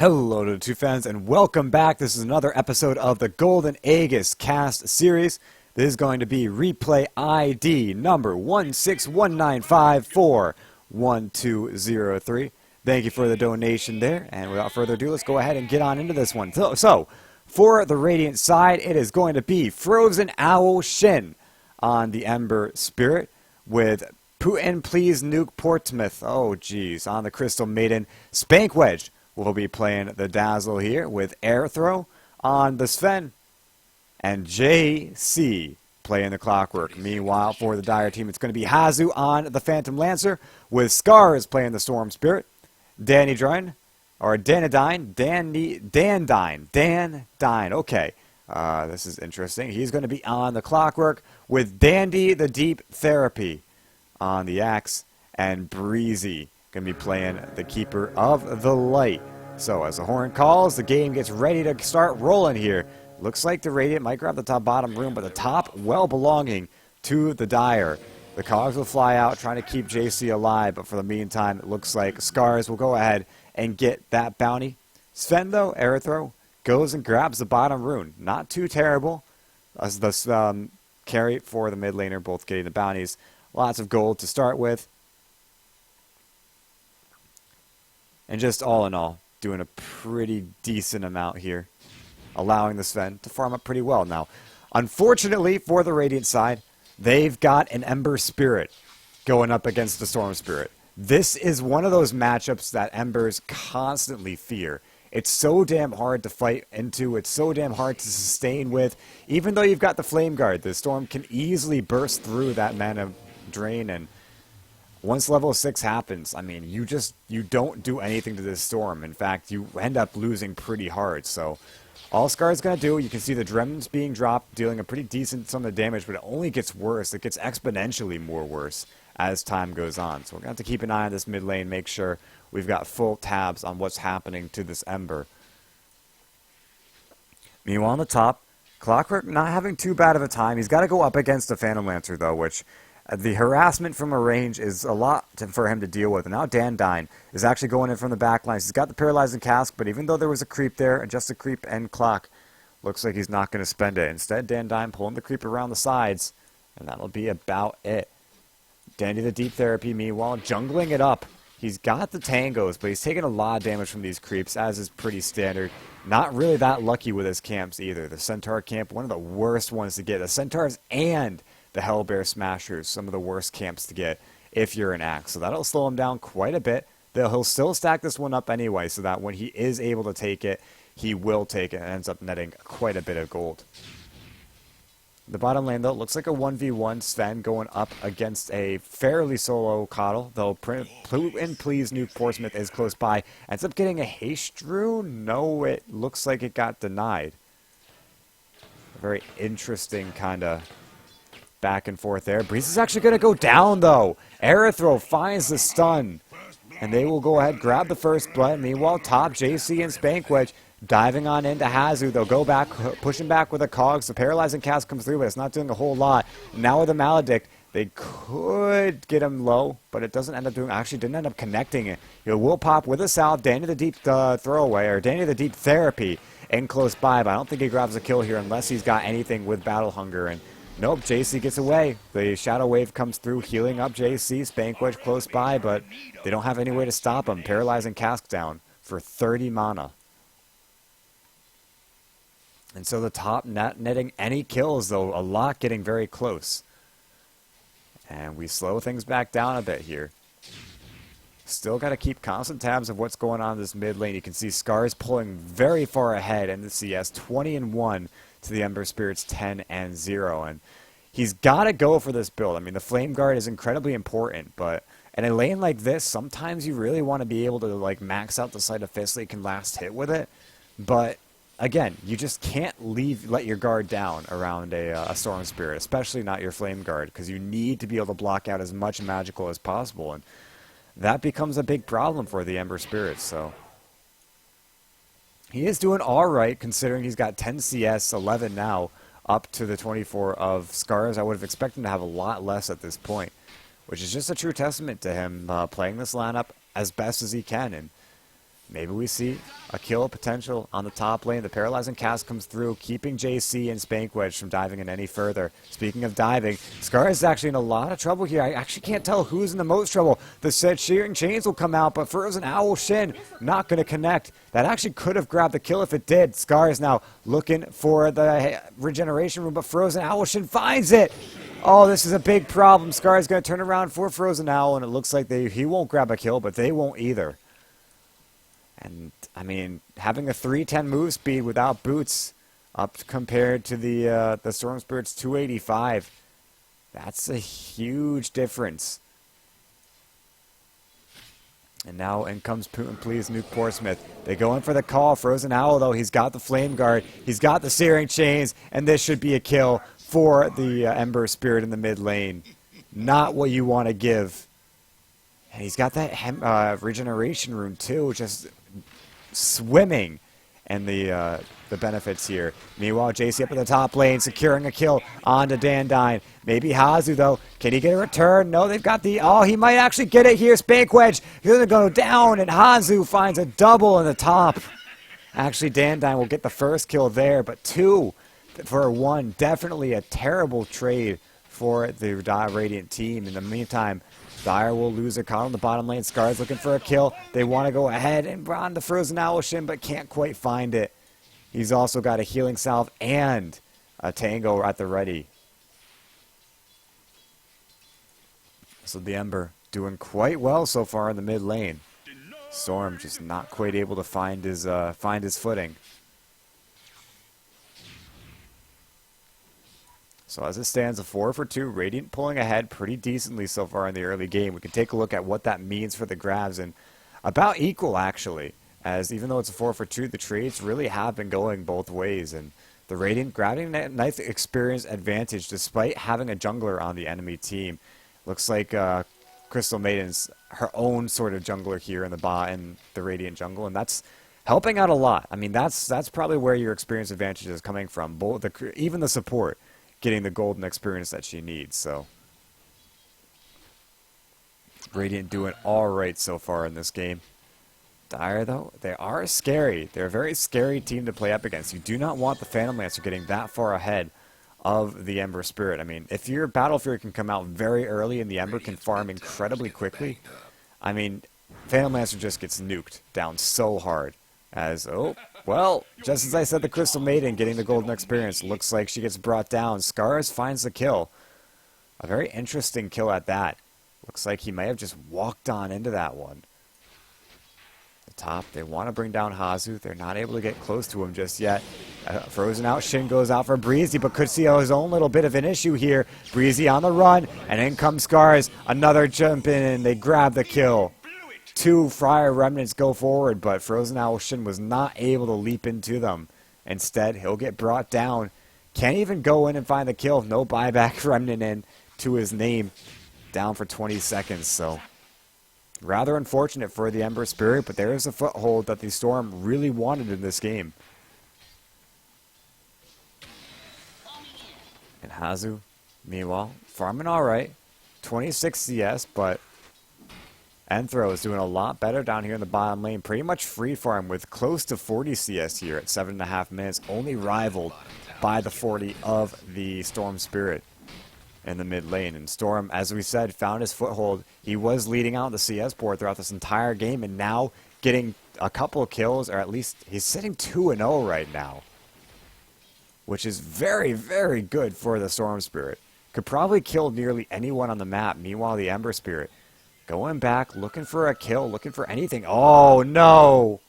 Hello to the two fans and welcome back. This is another episode of the Golden Aegis cast series. This is going to be replay ID number 161954123. Thank you for the donation there, and without further ado, let's go ahead and get on into this one. So for the Radiant side, it is going to be Frozen Owl Shin on the Ember Spirit with Putin Please Nuke Portsmouth. Oh geez, on the Crystal Maiden. Spank Wedge will be playing the Dazzle here with Air Throw on the Sven. And JC playing the Clockwork. Meanwhile, for the Dire team, it's going to be Hazu on the Phantom Lancer with Scars playing the Storm Spirit. Dandine. Okay. This is interesting. He's going to be on the Clockwork with Dandy the Deep Therapy on the Axe. And Breezy going to be playing the Keeper of the Light. So as the horn calls, the game gets ready to start rolling here. Looks like the Radiant might grab the top bottom room, but the top well belonging to the Dire. The Cogs will fly out trying to keep JC alive, but for the meantime, it looks like Scars will go ahead and get that bounty. Sven, though, Air Throw, goes and grabs the bottom rune. Not too terrible. As the carry for the mid laner, both getting the bounties. Lots of gold to start with. And just all in all, doing a pretty decent amount here, allowing the Sven to farm up pretty well. Now, unfortunately for the Radiant side, they've got an Ember Spirit going up against the Storm Spirit. This is one of those matchups that Embers constantly fear. It's so damn hard to fight into. It's so damn hard to sustain with. Even though you've got the Flame Guard, the Storm can easily burst through that mana drain, and once level 6 happens, I mean, you don't do anything to this Storm. In fact, you end up losing pretty hard. So all Scar's going to do, you can see the Dremons being dropped, dealing a pretty decent sum of damage, but it only gets worse. It gets exponentially more worse as time goes on. So we're going to have to keep an eye on this mid lane, make sure we've got full tabs on what's happening to this Ember. Meanwhile, on the top, Clockwork not having too bad of a time. He's got to go up against the Phantom Lancer, though, which the harassment from a range is a lot for him to deal with. And now Dandine is actually going in from the back lines. He's got the Paralyzing Cask, but even though there was a creep there, just a creep and clock, looks like he's not going to spend it. Instead, Dandine pulling the creep around the sides, and that'll be about it. Dandy the Deep Therapy, meanwhile, jungling it up. He's got the tangos, but he's taking a lot of damage from these creeps, as is pretty standard. Not really that lucky with his camps either. The Centaur camp, one of the worst ones to get. The Centaurs and the Hellbear Smashers, some of the worst camps to get if you're an Axe. So that'll slow him down quite a bit. He'll still stack this one up anyway, so that when he is able to take it, he will take it and ends up netting quite a bit of gold. The bottom lane, though, looks like a 1v1 Sven going up against a fairly solo Coddle, though Putin Please Nuke Portsmouth is close by. Ends up getting a Haste Rune? No, it looks like it got denied. A very interesting kind of back and forth there. Breeze is actually going to go down, though. Air Throw finds the stun. And they will go ahead, grab the first blood. Meanwhile, top JC and Spank Wedge diving on into Hazu. They'll go back, pushing back with the Cogs. The Paralyzing Cast comes through, but it's not doing a whole lot. Now with the Maledict, they could get him low, but it doesn't end up doing, actually didn't end up connecting it. It will pop with a salve. Danny the Deep Throwaway, or Danny the Deep Therapy, in close by, but I don't think he grabs a kill here unless he's got anything with Battle Hunger. And nope, JC gets away. The Shadow Wave comes through, healing up JC. Spank Wedge close by, but they don't have any way to stop him. Paralyzing Cask down for 30 mana. And so the top not netting any kills, though a lot getting very close. And we slow things back down a bit here. Still got to keep constant tabs of what's going on in this mid lane. You can see Scars pulling very far ahead in the CS, 20-1 to the Ember Spirit's 10-0. And he's got to go for this build. I mean, the Flame Guard is incredibly important, but in a lane like this, sometimes you really want to be able to like max out the Sight of Fist so you can last hit with it. But again, you just can't let your guard down around a Storm Spirit, especially not your Flame Guard, because you need to be able to block out as much magical as possible, and that becomes a big problem for the Ember Spirits. So he is doing all right, considering he's got 10 CS, 11 now, up to the 24 of Scars. I would have expected him to have a lot less at this point, which is just a true testament to him playing this lineup as best as he can. And Maybe we see a kill potential on the top lane. The Paralyzing Cast comes through, keeping JC and Spankwedge from diving in any further. Speaking of diving, Scar is actually in a lot of trouble here. I actually can't tell who's in the most trouble. The said Shearing Chains will come out, but Frozen Owl Shin not going to connect. That actually could have grabbed the kill if it did. Scar is now looking for the regeneration room, but Frozen Owl Shin finds it. Oh, this is a big problem. Scar is going to turn around for Frozen Owl, and it looks like he won't grab a kill, but they won't either. And, I mean, having a 310 move speed without boots up compared to the Storm Spirit's 285, that's a huge difference. And now in comes Putin, please, Nuke Portsmouth. They go in for the call. Frozen Owl, though, he's got the Flame Guard. He's got the Searing Chains, and this should be a kill for the Ember Spirit in the mid lane. Not what you want to give. And he's got that regeneration rune, too, just swimming in the benefits here. Meanwhile, JC up in the top lane, securing a kill onto Dandine. Maybe Hazu, though. Can he get a return? No, they've got the... Oh, he might actually get it here. Spankwedge. He's going to go down, and Hazu finds a double in the top. Actually, Dandine will get the first kill there, but 2 for 1. Definitely a terrible trade for the Radiant team. In the meantime, Dire will lose their call on the bottom lane. Scar's looking for a kill. They want to go ahead and on the Frozen Owl Shin, but can't quite find it. He's also got a healing salve and a tango at the ready. So the Ember doing quite well so far in the mid lane. Storm just not quite able to find his footing. So as it stands, a 4 for 2, Radiant pulling ahead pretty decently so far in the early game. We can take a look at what that means for the grabs, and about equal actually, as even though it's a 4 for 2, the trades really have been going both ways, and the Radiant grabbing a nice experience advantage despite having a jungler on the enemy team. Looks like Crystal Maiden's her own sort of jungler here in the Radiant jungle, and that's helping out a lot. I mean, that's probably where your experience advantage is coming from. Even the support getting the golden experience that she needs. So Radiant doing all right so far in this game. Dire, though, they are scary. They're a very scary team to play up against. You do not want the Phantom Lancer getting that far ahead of the Ember Spirit. I mean, if your Battle Fury can come out very early and the Ember can farm incredibly quickly, I mean, Phantom Lancer just gets nuked down so hard. As, oh, well, just as I said, the Crystal Maiden getting the golden experience. Looks like she gets brought down. Scars finds the kill. A very interesting kill at that. Looks like he may have just walked on into that one. The top, they want to bring down Hazu. They're not able to get close to him just yet. Frozen out, Shin goes out for Breezy, but could see his own little bit of an issue here. Breezy on the run, and in comes Scars. Another jump in, and they grab the kill. 2 Friar Remnants go forward, but Frozen Owl Shin was not able to leap into them. Instead, he'll get brought down. Can't even go in and find the kill. No buyback Remnant in to his name. Down for 20 seconds, so rather unfortunate for the Ember Spirit, but there is a foothold that the Storm really wanted in this game. And Hazu, meanwhile, farming alright. 26 CS, but Enthro is doing a lot better down here in the bottom lane. Pretty much free farm with close to 40 CS here at 7.5 minutes. Only rivaled by the 40 of the Storm Spirit in the mid lane. And Storm, as we said, found his foothold. He was leading out the CS board throughout this entire game, and now getting a couple of kills, or at least he's sitting 2-0 right now, which is very, very good for the Storm Spirit. Could probably kill nearly anyone on the map. Meanwhile, the Ember Spirit going back, looking for a kill, looking for anything. Oh, no!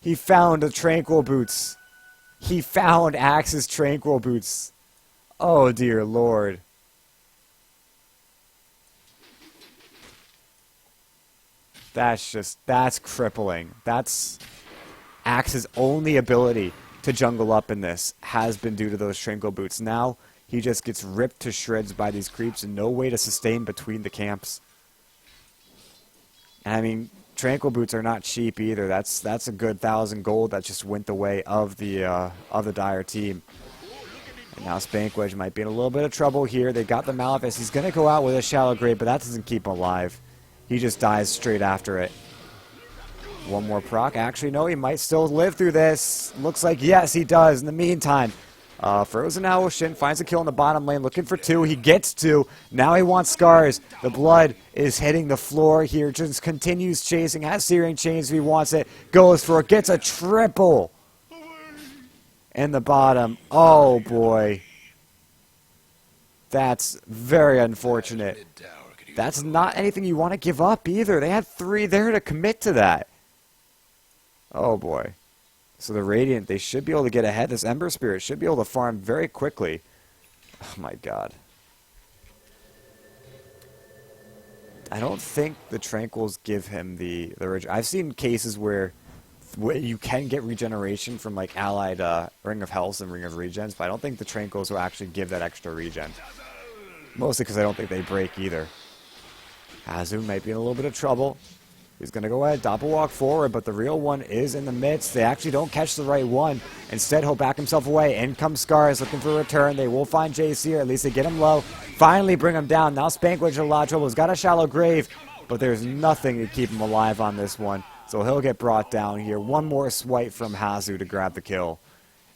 He found the Tranquil Boots. He found Axe's Tranquil Boots. Oh, dear Lord. That's crippling. That's Axe's only ability to jungle up in this has been due to those Tranquil Boots. Now, he just gets ripped to shreds by these creeps and no way to sustain between the camps. And I mean, Tranquil Boots are not cheap either. That's a good 1,000 gold that just went the way of the Dire team. And now Spankwedge might be in a little bit of trouble here. They got the Malefice. He's going to go out with a Shallow Grave, but that doesn't keep him alive. He just dies straight after it. One more proc. Actually, no, he might still live through this. Looks like yes, he does. In the meantime, Frozen Owl Shin finds a kill in the bottom lane, looking for 2. He gets 2. Now he wants scars. The blood is hitting the floor here. Just continues chasing. Has Searing Chains if he wants it. Goes for it. Gets a triple in the bottom. Oh, boy. That's very unfortunate. That's not anything you want to give up either. They had 3 there to commit to that. Oh, boy. So the Radiant, they should be able to get ahead. This Ember Spirit should be able to farm very quickly. Oh, my God. I don't think the Tranquils give him the I've seen cases where you can get regeneration from, like, allied Ring of Health and Ring of Regens, but I don't think the Tranquils will actually give that extra regen. Mostly because I don't think they break either. Hazu might be in a little bit of trouble. He's going to go ahead, doppel walk forward, but the real one is in the midst. They actually don't catch the right one. Instead, he'll back himself away. In comes Scars looking for a return. They will find JC, or at least they get him low. Finally bring him down. Now Spankwitch in a lot of trouble. He's got a shallow grave, but there's nothing to keep him alive on this one. So he'll get brought down here. One more swipe from Hazu to grab the kill.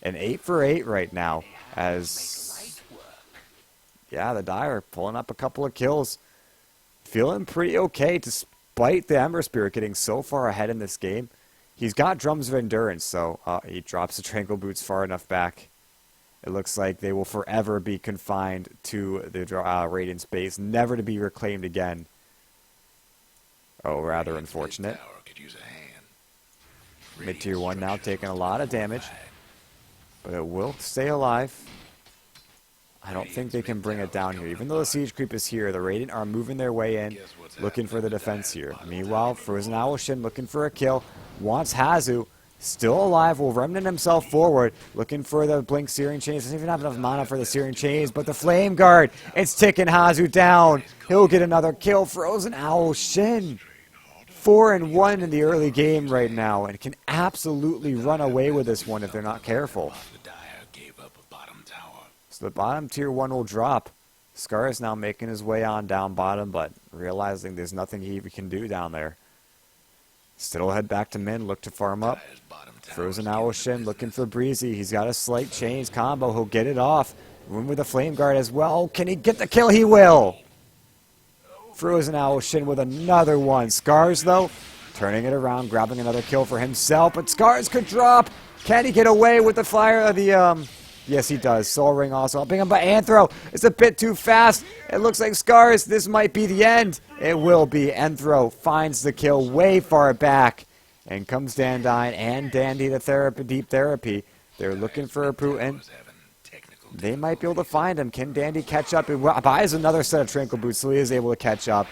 An 8 for 8 right now, as yeah, the Dire pulling up a couple of kills. Feeling pretty okay despite the Ember Spirit getting so far ahead in this game. He's got Drums of Endurance, so he drops the Tranquil Boots far enough back. It looks like they will forever be confined to the Radiant's base, never to be reclaimed again. Oh, rather unfortunate. Mid-tier 1 now taking a lot of damage, but it will stay alive. I don't think they can bring it down here. Even though the siege creep is here, the Radiant are moving their way in, looking for the defense here. Meanwhile, Frozen Owl Shin looking for a kill, wants Hazu, still alive, will remnant himself forward, looking for the Blink Searing Chains. Doesn't even have enough mana for the Searing Chains, but the Flame Guard, it's ticking Hazu down. He'll get another kill. Frozen Owl Shin, 4-1 in the early game right now, and can absolutely run away with this one if they're not careful. So the bottom tier 1 will drop. Scar is now making his way on down bottom, but realizing there's nothing he can do down there. Still will head back to Min, look to farm up. Frozen Owl Shin looking for Breezy. He's got a slight chains combo. He'll get it off. Room with a Flame Guard as well. Can he get the kill? He will! Frozen Owl Shin with another one. Scars, though, turning it around, grabbing another kill for himself, but Scars could drop. Can he get away with the fire of the, Yes, he does. Soul Ring also helping him, but Anthro is a bit too fast. It looks like Scars, this might be the end. It will be. Anthro finds the kill way far back, and comes Dandine and Dandy to Deep Therapy. They're looking for a Putin. They might be able to find him. Can Dandy catch up? He buys another set of Tranquil Boots, so he is able to catch up,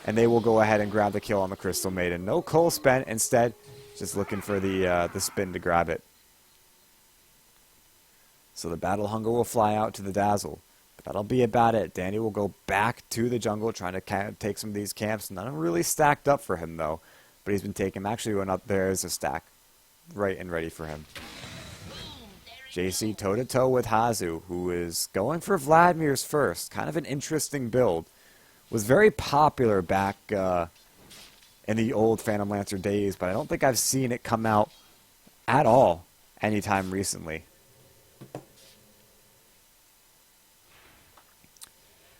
and they will go ahead and grab the kill on the Crystal Maiden. No coal spent. Instead, just looking for the spin to grab it. So the Battle Hunger will fly out to the Dazzle. But that'll be about it. Danny will go back to the jungle, trying to take some of these camps. None really stacked up for him, though. But he's been taken. Actually, went up there is a stack right and ready for him. JC toe-to-toe with Hazu, who is going for Vladimir's first. Kind of an interesting build. Was very popular back in the old Phantom Lancer days, but I don't think I've seen it come out at all anytime recently.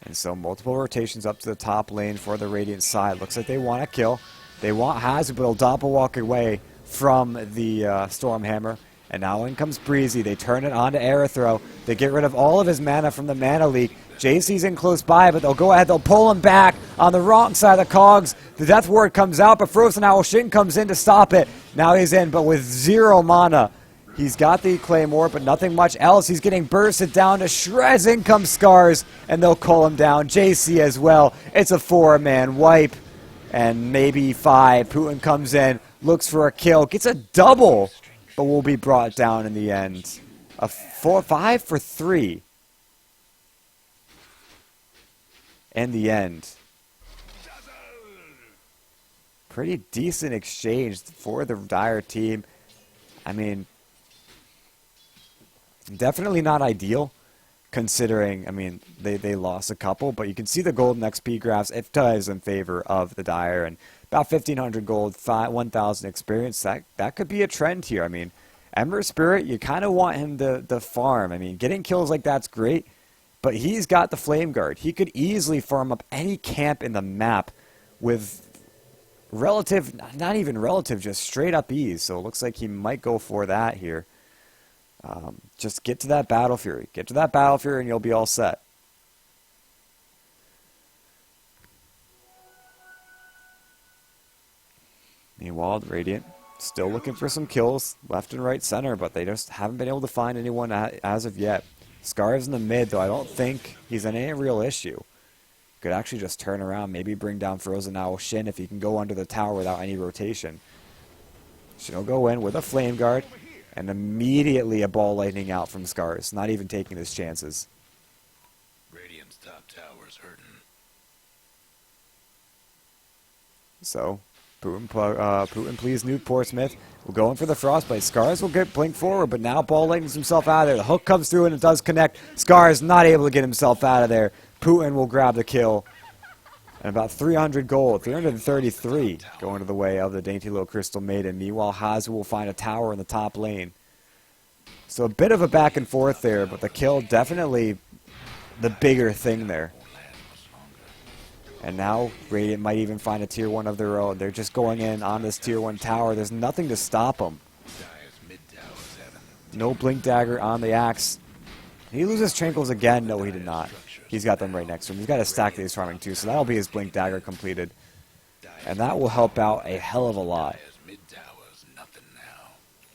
And so multiple rotations up to the top lane for the Radiant side. Looks like they want a kill. They want Hazu, but he'll doppel walk away from the Stormhammer. And now in comes Breezy. They turn it on to Aerithro. They get rid of all of his mana from the mana leak. JC's in close by, but they'll go ahead. They'll pull him back on the wrong side of the cogs. The Death Ward comes out, but Frozen Owl Shin comes in to stop it. Now he's in, but with 0 mana. He's got the Claymore, but nothing much else. He's getting bursted down to shreds. In comes Scars, and they'll call him down. JC as well. It's a 4-man wipe, and maybe 5. Putin comes in, looks for a kill, gets a double, but will be brought down in the end. A 5 for 3 in the end. Pretty decent exchange for the Dire team. I mean, definitely not ideal, considering, I mean, they lost a couple, but you can see the golden XP graphs. It does in favor of the Dire, and about 1,500 gold, 1,000 experience. That could be a trend here. I mean, Ember Spirit, you kind of want him to farm. I mean, getting kills like that's great, but he's got the Flame Guard. He could easily farm up any camp in the map with relative, not even relative, just straight up ease. So it looks like he might go for that here. Just get to that Battle Fury. Get to that Battle Fury and you'll be all set. Meanwhile, the Radiant still looking for some kills left and right center, but they just haven't been able to find anyone as of yet. Scar's in the mid, though I don't think he's any real issue. Could actually just turn around, maybe bring down Frozen Owl Shin if he can go under the tower without any rotation. Shin will go in with a Flame Guard, and immediately a Ball Lightning out from Scars, not even taking his chances. Radiant's top tower's hurting. So, Putin please nuke Portsmouth. We'll go in for the Frostbite. Scars will get blink forward, but now Ball Lightnings himself out of there. The hook comes through and it does connect. Scars not able to get himself out of there. Putin will grab the kill. And about 300 gold, 333 going to the way of the dainty little Crystal Maiden. Meanwhile, Hazu will find a tower in the top lane. So a bit of a back and forth there, but the kill definitely the bigger thing there. And now Radiant might even find a tier 1 of their own. They're just going in on this tier 1 tower. There's nothing to stop them. No Blink Dagger on the Axe. He loses Tranquils again. No, he did not. He's got them right next to him. He's got a stack that he's farming too, so that'll be his Blink Dagger completed. And that will help out a hell of a lot.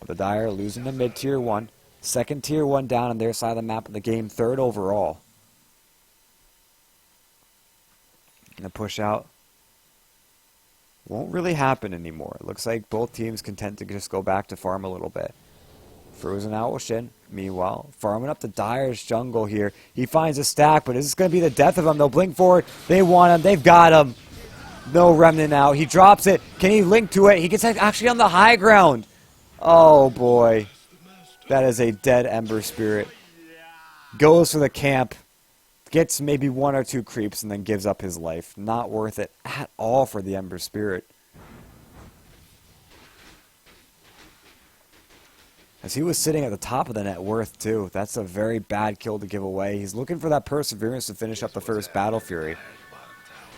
The Dire losing the mid tier 1. Second tier 1 down on their side of the map of the game. Third overall. And the push out won't really happen anymore. It looks like both teams content to just go back to farm a little bit. Frozen Owl Shin, meanwhile, farming up the Dire's jungle here. He finds a stack, but is this going to be the death of him? They'll blink forward. They want him. They've got him. No Remnant out. He drops it. Can he link to it? He gets actually on the high ground. Oh, boy. That is a dead Ember Spirit. Goes for the camp. Gets maybe 1 or 2 creeps and then gives up his life. Not worth it at all for the Ember Spirit. As he was sitting at the top of the net worth too. That's a very bad kill to give away. He's looking for that Perseverance to finish up the first Battle Fury.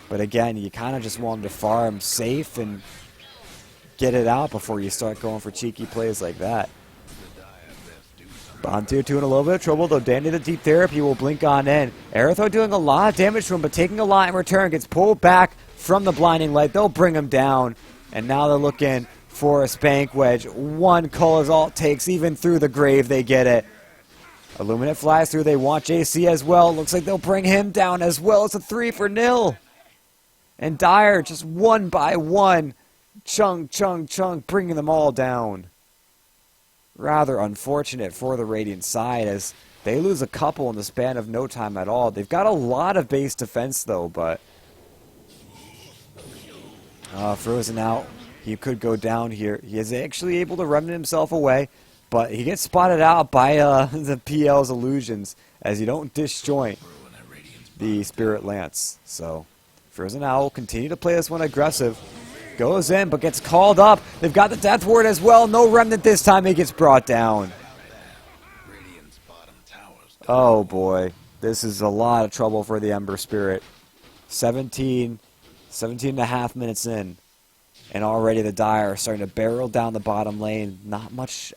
But again, you kind of just want him to farm safe and get it out before you start going for cheeky plays like that. On tier 2 in a little bit of trouble, though Dandy the Deep Therapy will blink on in. Aerotho doing a lot of damage to him, but taking a lot in return. Gets pulled back from the Blinding Light. They'll bring him down. And now they're looking for a Spank Wedge. 1 call is all it takes. Even through the grave, they get it. Illuminate flies through. They want JC as well. Looks like they'll bring him down as well. It's a 3-0. And Dire just 1 by 1. Chunk, bringing them all down. Rather unfortunate for the Radiant side as they lose a couple in the span of no time at all. They've got a lot of base defense though, but Frozen out. He could go down here. He is actually able to remnant himself away, but he gets spotted out by the PL's illusions as you don't disjoint the Spirit Lance. So Frozen Owl will continue to play this one aggressive. Goes in, but gets called up. They've got the Death Ward as well. No Remnant this time. He gets brought down. Oh, boy. This is a lot of trouble for the Ember Spirit. 17 and a half minutes in. And already the Dire are starting to barrel down the bottom lane. Not much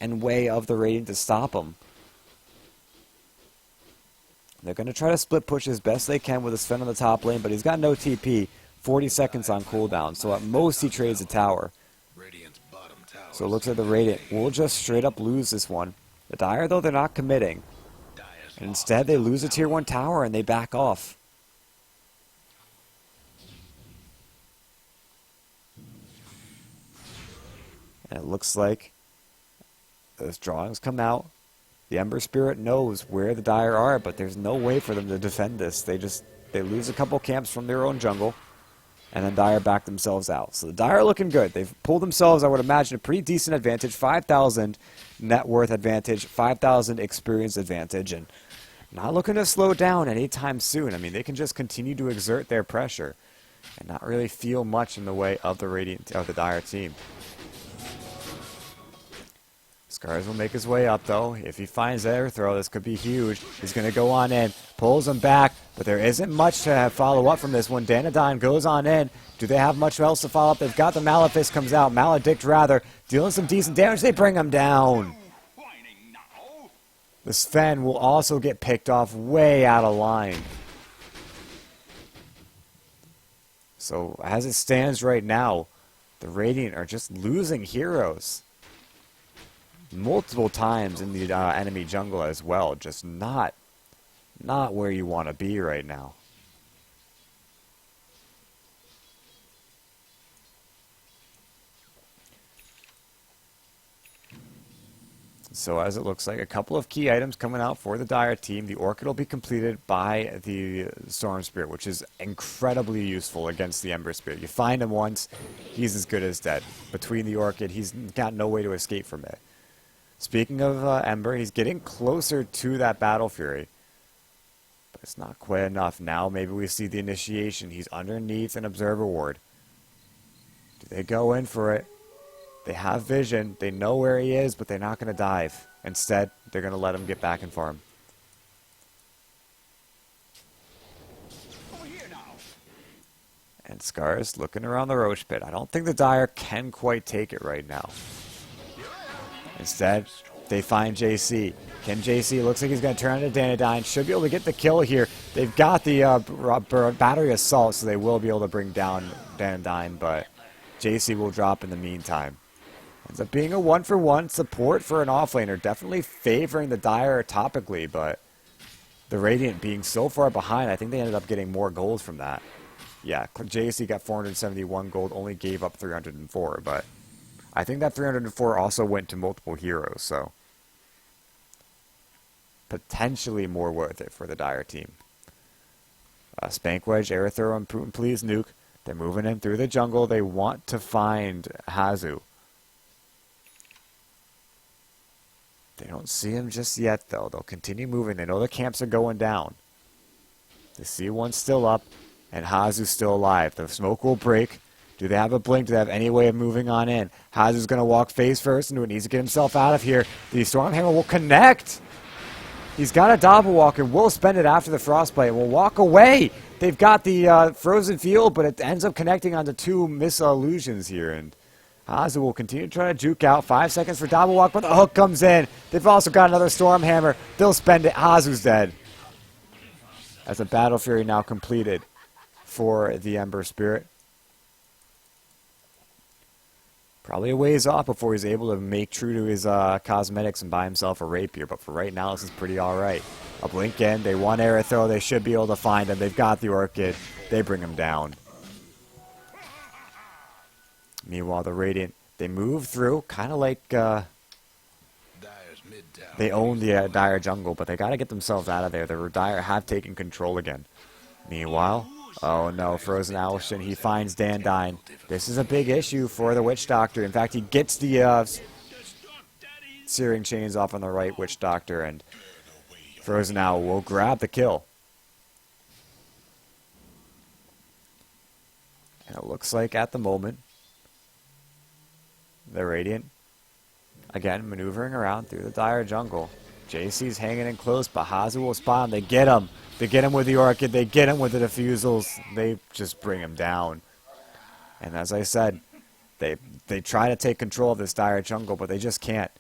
in way of the Radiant to stop them. They're going to try to split push as best they can with a Sven on the top lane, but he's got no TP. 40 seconds on cooldown, so at most he trades a tower. So it looks like the Radiant will just straight up lose this one. The Dire, though, they're not committing. And instead, they lose a tier 1 tower and they back off. And it looks like those drawings come out. The Ember Spirit knows where the Dire are, but there's no way for them to defend this. They lose a couple camps from their own jungle. And then Dire back themselves out. So the Dire are looking good. They've pulled themselves, I would imagine, a pretty decent advantage. 5,000 net worth advantage, 5,000 experience advantage, and not looking to slow down anytime soon. I mean, they can just continue to exert their pressure. and not really feel much in the way of the Dire team. Scars will make his way up, though. If he finds air throw, this could be huge. He's going to go on in, pulls him back, but there isn't much to follow up from this one. Danadine goes on in. Do they have much else to follow up? They've got the Malefice comes out. Maledict, rather, dealing some decent damage. They bring him down. The Sven will also get picked off way out of line. So, as it stands right now, the Radiant are just losing heroes. Multiple times in the enemy jungle as well. Just not where you want to be right now. So as it looks like, a couple of key items coming out for the Dire team. The Orchid will be completed by the Storm Spirit, which is incredibly useful against the Ember Spirit. You find him once, he's as good as dead. Between the Orchid, he's got no way to escape from it. Speaking of Ember, he's getting closer to that Battle Fury. But it's not quite enough. Now maybe we see the initiation. He's underneath an Observer Ward. Do they go in for it? They have vision. They know where he is, but they're not going to dive. Instead, they're going to let him get back and farm. And Scars looking around the Roach Pit. I don't think the Dire can quite take it right now. Instead, they find JC. Can JC, looks like he's going to turn into Danadine. Should be able to get the kill here. They've got the battery assault, so they will be able to bring down Danadine, but JC will drop in the meantime. Ends up being a 1-for-1 support for an offlaner. Definitely favoring the Dire topically, but the Radiant being so far behind, I think they ended up getting more gold from that. Yeah, JC got 471 gold, only gave up 304, but I think that 304 also went to multiple heroes, so potentially more worth it for the Dire team. Spank Wedge, Aerithro, and Putin Please Nuke. They're moving in through the jungle. They want to find Hazu. They don't see him just yet, though. They'll continue moving. They know the camps are going down. They see one's still up, and Hazu's still alive. The smoke will break. Do they have a blink? Do they have any way of moving on in? Hazu's going to walk face first into it. Needs to get himself out of here. The Stormhammer will connect. He's got a double walk and will spend it after the Frostbite and will walk away. They've got the Frozen Field, but it ends up connecting onto two Missile Illusions here. And Hazu will continue to try to juke out. 5 seconds for double walk, but the hook comes in. They've also got another Stormhammer. They'll spend it. Hazu's dead. As a Battle Fury now completed for the Ember Spirit. Probably a ways off before he's able to make true to his cosmetics and buy himself a rapier. But for right now, this is pretty alright. A blink in. They want Aerithro. They should be able to find him. They've got the Orchid. They bring him down. Meanwhile, the Radiant, they move through, kind of like they own the Dire jungle, but they got to get themselves out of there. The Dire have taken control again. Meanwhile, oh no, Frozen Owlshin, he finds Dandine. This is a big issue for the Witch Doctor. In fact, he gets the Searing Chains off on the right Witch Doctor, and Frozen Owl will grab the kill. And it looks like at the moment, the Radiant, again, maneuvering around through the Dire jungle. JC's hanging in close, but Hazu will spawn. They get him. They get him with the Orchid. They get him with the Diffusals. They just bring him down. And as I said, they try to take control of this Dire jungle, but they just can't.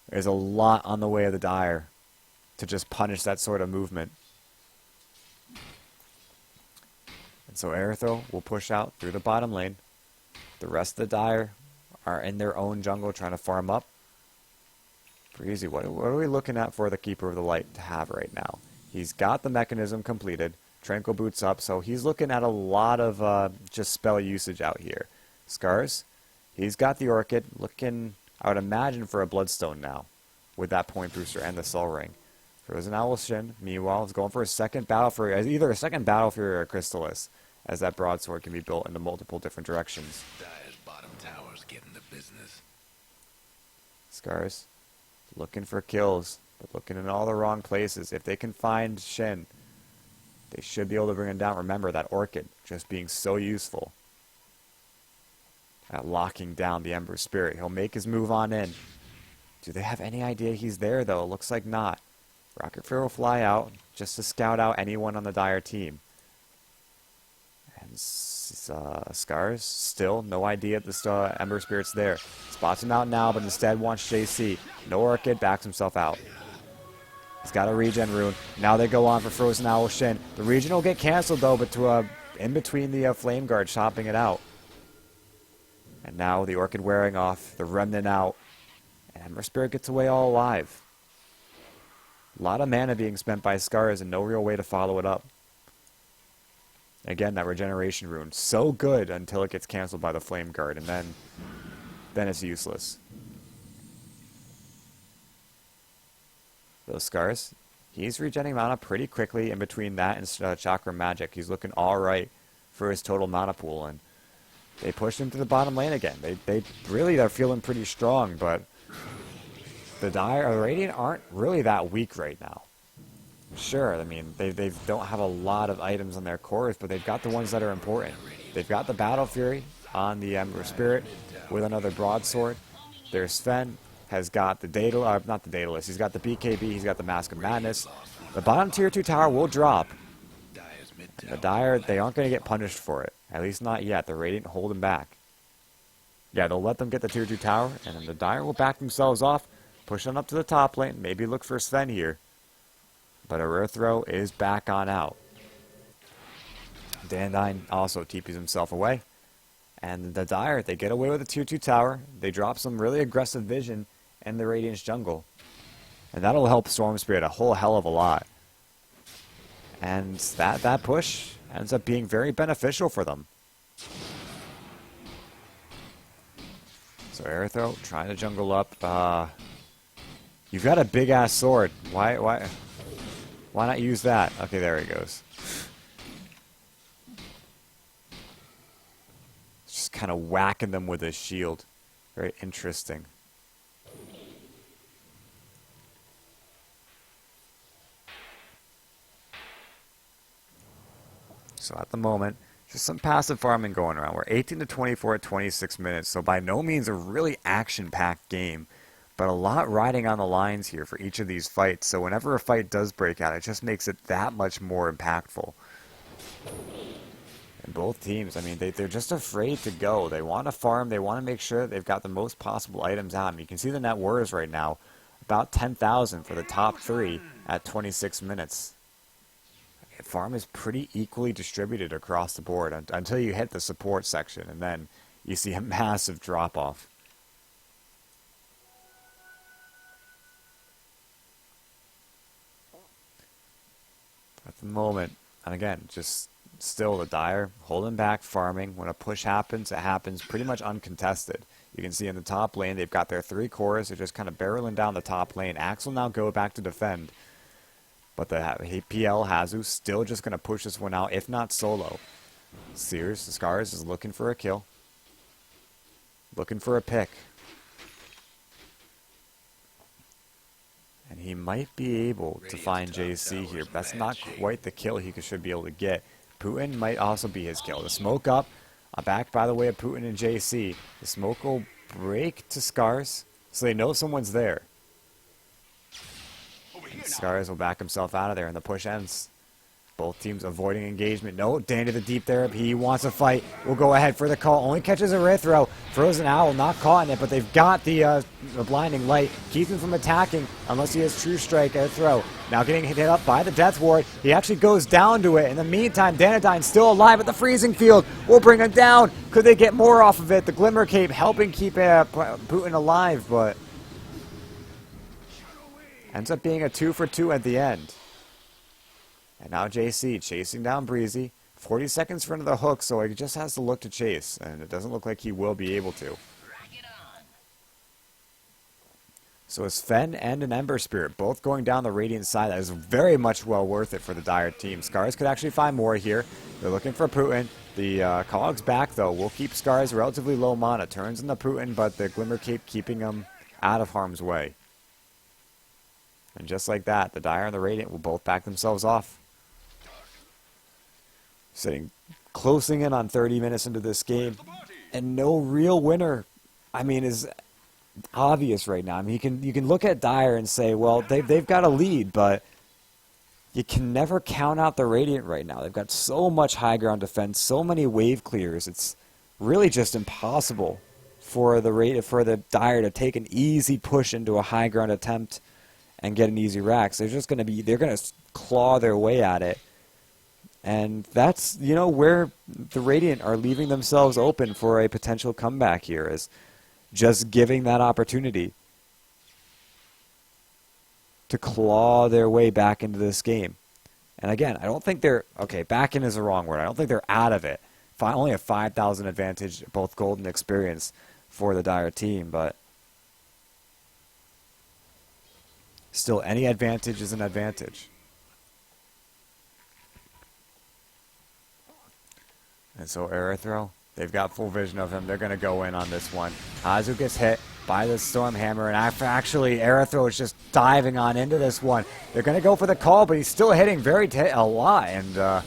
There's a lot on the way of the Dire to just punish that sort of movement. And so Aerithro will push out through the bottom lane. The rest of the Dire are in their own jungle trying to farm up. Breezy, what are we looking at for the Keeper of the Light to have right now? He's got the mechanism completed. Tranquil Boots up, so he's looking at a lot of just spell usage out here. Scars, he's got the Orchid looking, I would imagine, for a Bloodstone now with that point booster and the Soul Ring. Frozen Owlshin, meanwhile, is going for a second Battle Fury, either a second Battle Fury or a Crystallis, as that broadsword can be built into multiple different directions. Dire's bottom tower's getting the business. Scars, looking for kills, but looking in all the wrong places. If they can find Shin, They should be able to bring him down. Remember that Orchid just being so useful at locking down the Ember Spirit. He'll make his move on in. Do they have any idea he's there, though? Looks like not. Rocket Fear will fly out just to scout out anyone on the Dire team. And Scars, still no idea the Ember Spirit's there. Spots him out now, but instead wants JC. No Orchid, backs himself out. He's got a regen rune. Now they go on for Frozen Owl Shin. The regen will get canceled, though, but to in between the Flame Guard chopping it out. And now the Orchid wearing off, the Remnant out. And Ember Spirit gets away all alive. A lot of mana being spent by Scars and no real way to follow it up. Again, that regeneration rune. So good until it gets canceled by the Flame Guard, and then it's useless. Those Scars, he's regenerating mana pretty quickly in between that and Chakra Magic. He's looking alright for his total mana pool, and they pushed him to the bottom lane again. They really are feeling pretty strong, but the Radiant aren't really that weak right now. Sure, I mean, they don't have a lot of items on their cores, but they've got the ones that are important. They've got the Battle Fury on the Ember Spirit with another Broadsword. Their Sven has got the not the Daedalus, he's got the BKB, he's got the Mask of Madness. The bottom tier 2 tower will drop. And the Dire, they aren't going to get punished for it. At least not yet. The Radiant hold them back. Yeah, they'll let them get the tier 2 tower, and then the Dire will back themselves off, push on up to the top lane, maybe look for Sven here. But Erythro is back on out. Dandine also TPs himself away. And the Dire, they get away with the tier 2 tower. They drop some really aggressive vision in the Radiant's jungle. And that'll help Storm Spirit a whole hell of a lot. And that push ends up being very beneficial for them. So Erythro trying to jungle up. You've got a big ass sword. Why not use that? Okay, there he goes. Just kind of whacking them with his shield. Very interesting. So at the moment, just some passive farming going around. We're 18 to 24 at 26 minutes, so by no means a really action-packed game, but a lot riding on the lines here for each of these fights. So whenever a fight does break out, it just makes it that much more impactful. And both teams, I mean, they're just afraid to go. They want to farm. They want to make sure that they've got the most possible items out. I mean, you can see the net worth right now, about 10,000 for the top three at 26 minutes. Farm is pretty equally distributed across the board until you hit the support section, and then you see a massive drop-off. At the moment, and again, just still the Dire holding back, farming. When a push happens, it happens pretty much uncontested. You can see in the top lane, they've got their 3 cores. They're just kind of barreling down the top lane. Axe will now go back to defend. But the PL Hazu still just going to push this one out, if not solo. Sears, the Scars, is looking for a kill. Looking for a pick. And he might be able to find JC here, but that's not quite the kill he should be able to get. Putin might also be his kill. The smoke up, backed by the way of Putin and JC. The smoke will break to Scars, so they know someone's there. Scars will back himself out of there, and the push ends. Both teams avoiding engagement. No, Dan to the deep there. He wants a fight. We'll go ahead for the call. Only catches Erythro. Frozen Owl not caught in it, but they've got the blinding light. Keeps him from attacking unless he has True Strike Erythro. Now getting hit up by the Death Ward. He actually goes down to it. In the meantime, Danadine's still alive at the freezing field. We'll bring him down. Could they get more off of it? The Glimmer Cape helping keep Putin alive, but ends up being a 2 for 2 at the end. And now JC chasing down Breezy. 40 seconds for another hook, so he just has to look to chase. And it doesn't look like he will be able to. So it's Fen and an Ember Spirit both going down the Radiant side. That is very much well worth it for the Dire team. Scars could actually find more here. They're looking for Putin. The Cog's back, though. Will keep Scars relatively low mana. Turns into Putin, but the Glimmer Cape keeping him out of harm's way. And just like that, the Dire and the Radiant will both back themselves off. Sitting closing in on 30 minutes into this game, and no real winner, I mean, is obvious right now. I mean, you can look at Dire and say, well, they've got a lead, but you can never count out the Radiant right now. They've got so much high ground defense, so many wave clears. It's really just impossible for the Dire to take an easy push into a high ground attempt and get an easy rack. So they're gonna claw their way at it. And that's, where the Radiant are leaving themselves open for a potential comeback here, is just giving that opportunity to claw their way back into this game. And again, I don't think back in is the wrong word. I don't think they're out of it. Only a 5,000 advantage, both gold and experience for the Dire team, but still, any advantage is an advantage. And so Aerithro, they've got full vision of him. They're going to go in on this one. Hazu gets hit by the Storm Hammer, and actually Aerithro is just diving on into this one. They're going to go for the call, but he's still hitting a lot. And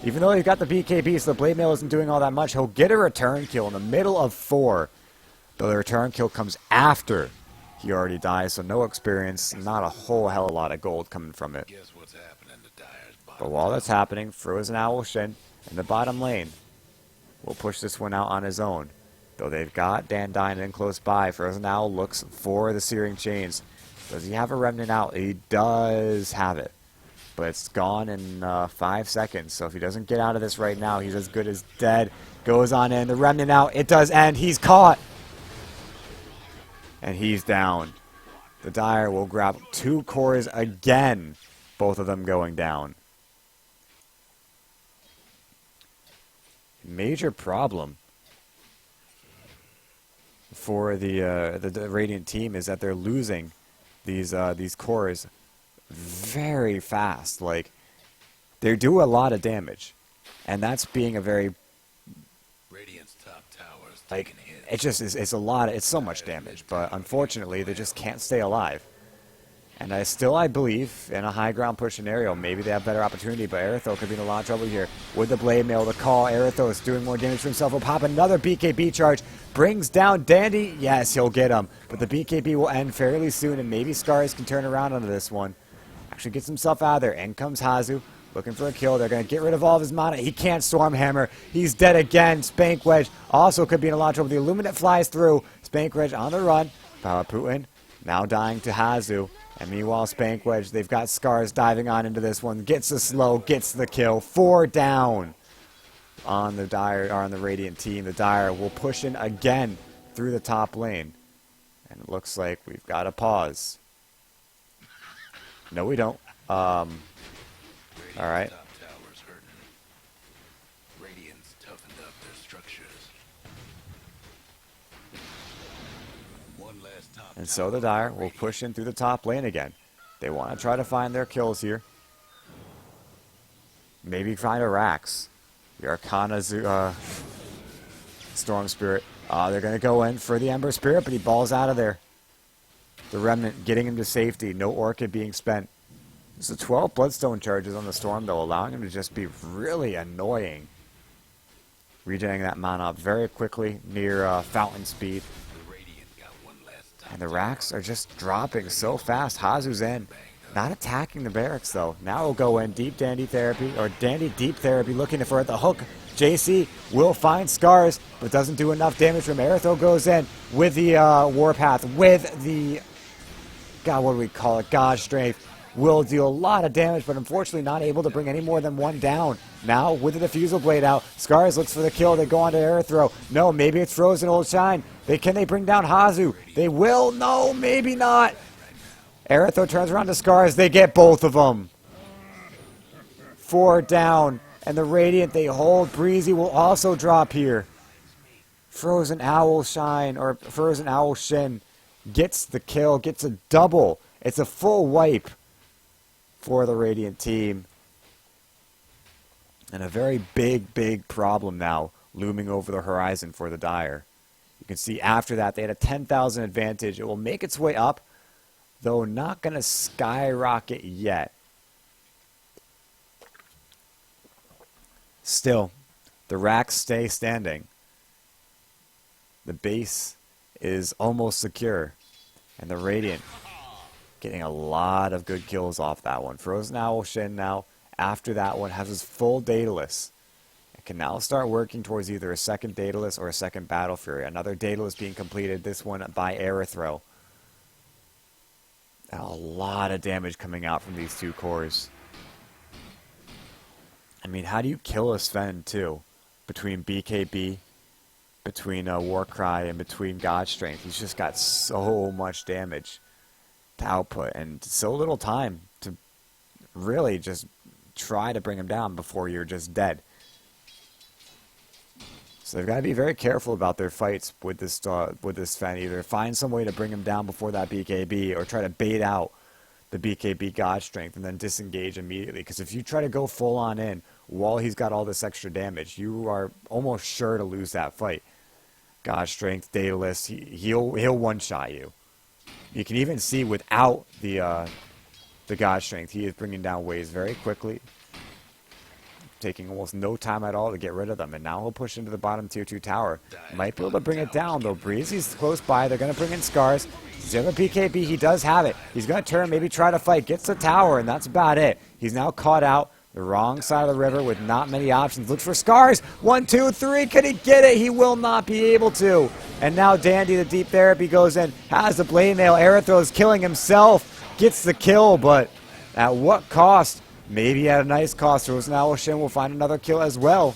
even though he's got the BKB, so the Blade Mail isn't doing all that much, he'll get a return kill in the middle of 4. But the return kill comes after he already dies, so no experience, not a whole hell of a lot of gold coming from it. Guess what's happening to Dire's bottom But while that's happening, Frozen Owl Shin in the bottom lane will push this one out on his own. Though they've got Dandine in close by, Frozen Owl looks for the Searing Chains. Does he have a Remnant out? He does have it. But it's gone in 5 seconds, so if he doesn't get out of this right now, he's as good as dead. Goes on in, the Remnant out, it does end, he's caught! And he's down. The Dire will grab 2 cores again, both of them going down. Major problem for the Radiant team is that they're losing these cores very fast. Like, they do a lot of damage, and that's being a very Radiant's top towers like taking hits. it just is. It's a lot. It's so much damage, but unfortunately they just can't stay alive. And I believe, in a high ground push scenario, maybe they have better opportunity, but Aerithro could be in a lot of trouble here. With the Blade Mail, the call, Aerithro is doing more damage to himself. Will pop another BKB charge, brings down Dandy. Yes, he'll get him, but the BKB will end fairly soon, and maybe Scars can turn around onto this one. Actually gets himself out of there. In comes Hazu, looking for a kill. They're going to get rid of all of his mana. He can't Storm Hammer. He's dead again. Spank Wedge also could be in a lot of trouble. The Illuminate flies through. Spank Wedge on the run. Power Putin now dying to Hazu. And meanwhile, Spank Wedge, they've got Scars diving on into this one. Gets the slow, gets the kill. 4 down on the Dire, or on the Radiant team. The Dire will push in again through the top lane. And it looks like we've got a pause. No, we don't. All right. Top towers hurting. Radiant's toughened up their structures. One last top And so the Dire will push in through the top lane again. They want to try to find their kills here. Maybe find a Rax. The Arcana Storm Spirit. They're going to go in for the Ember Spirit, but he balls out of there. The Remnant getting him to safety. No Orchid being spent. So 12 Bloodstone charges on the Storm, though, allowing him to just be really annoying. Regenerating that mana up very quickly near fountain speed. The Radiant got one last top And the racks are just dropping so fast. Hazu's in. Not attacking the barracks, though. Now we'll go in. Deep Dandy Therapy, or Dandy Deep Therapy, looking for the hook. JC will find Scars, but doesn't do enough damage from Aerithro. Goes in with the Warpath, with the, God, what do we call it? God Strength. Will deal a lot of damage, but unfortunately not able to bring any more than 1 down. Now, with the Diffusal Blade out, Scars looks for the kill. They go on to Aerithro. No, maybe it's Frozen Old Shine. Can they bring down Hazu? They will. No, maybe not. Aerithro turns around to Scars. They get both of them. 4 down. And the Radiant, they hold. Breezy will also drop here. Frozen Owl Shine, or Frozen Owl Shin, gets the kill, gets a double. It's a full wipe for the Radiant team. And a very big problem now looming over the horizon for the Dire. You can see after that they had a 10,000 advantage. It will make its way up, though not going to skyrocket yet. Still, the racks stay standing. The base is almost secure. And the Radiant getting a lot of good kills off that one. Frozen Owl Shin now, after that one, has his full Daedalus. It can now start working towards either a second Daedalus or a second Battle Fury. Another Daedalus being completed, this one by Aerithro. A lot of damage coming out from these two cores. I mean, how do you kill a Sven, too? Between BKB, between Warcry, and between God Strength. He's just got so much damage to output, and so little time to really just try to bring him down before you're just dead. So they've got to be very careful about their fights with this Sven. Either find some way to bring him down before that BKB, or try to bait out the BKB God Strength and then disengage immediately. Because if you try to go full on in while he's got all this extra damage, you are almost sure to lose that fight. God Strength, Daedalus, he'll one-shot you. You can even see without the God Strength, he is bringing down waves very quickly, taking almost no time at all to get rid of them. And now he'll push into the bottom tier 2 tower. Might be able to bring it down, though. Breezy's close by. They're going to bring in Scars. Does he have a BKB? He does have it. He's going to turn, maybe try to fight. Gets the tower, and that's about it. He's now caught out the wrong side of the river with not many options. Looks for Scars. 1, 2, 3. Could he get it? He will not be able to. And now Dandy, the deep therapy, goes in. Has the blade mail. Aerithro's killing himself. Gets the kill, but at what cost? Maybe at a nice cost. Frozen Owl Shin will find another kill as well.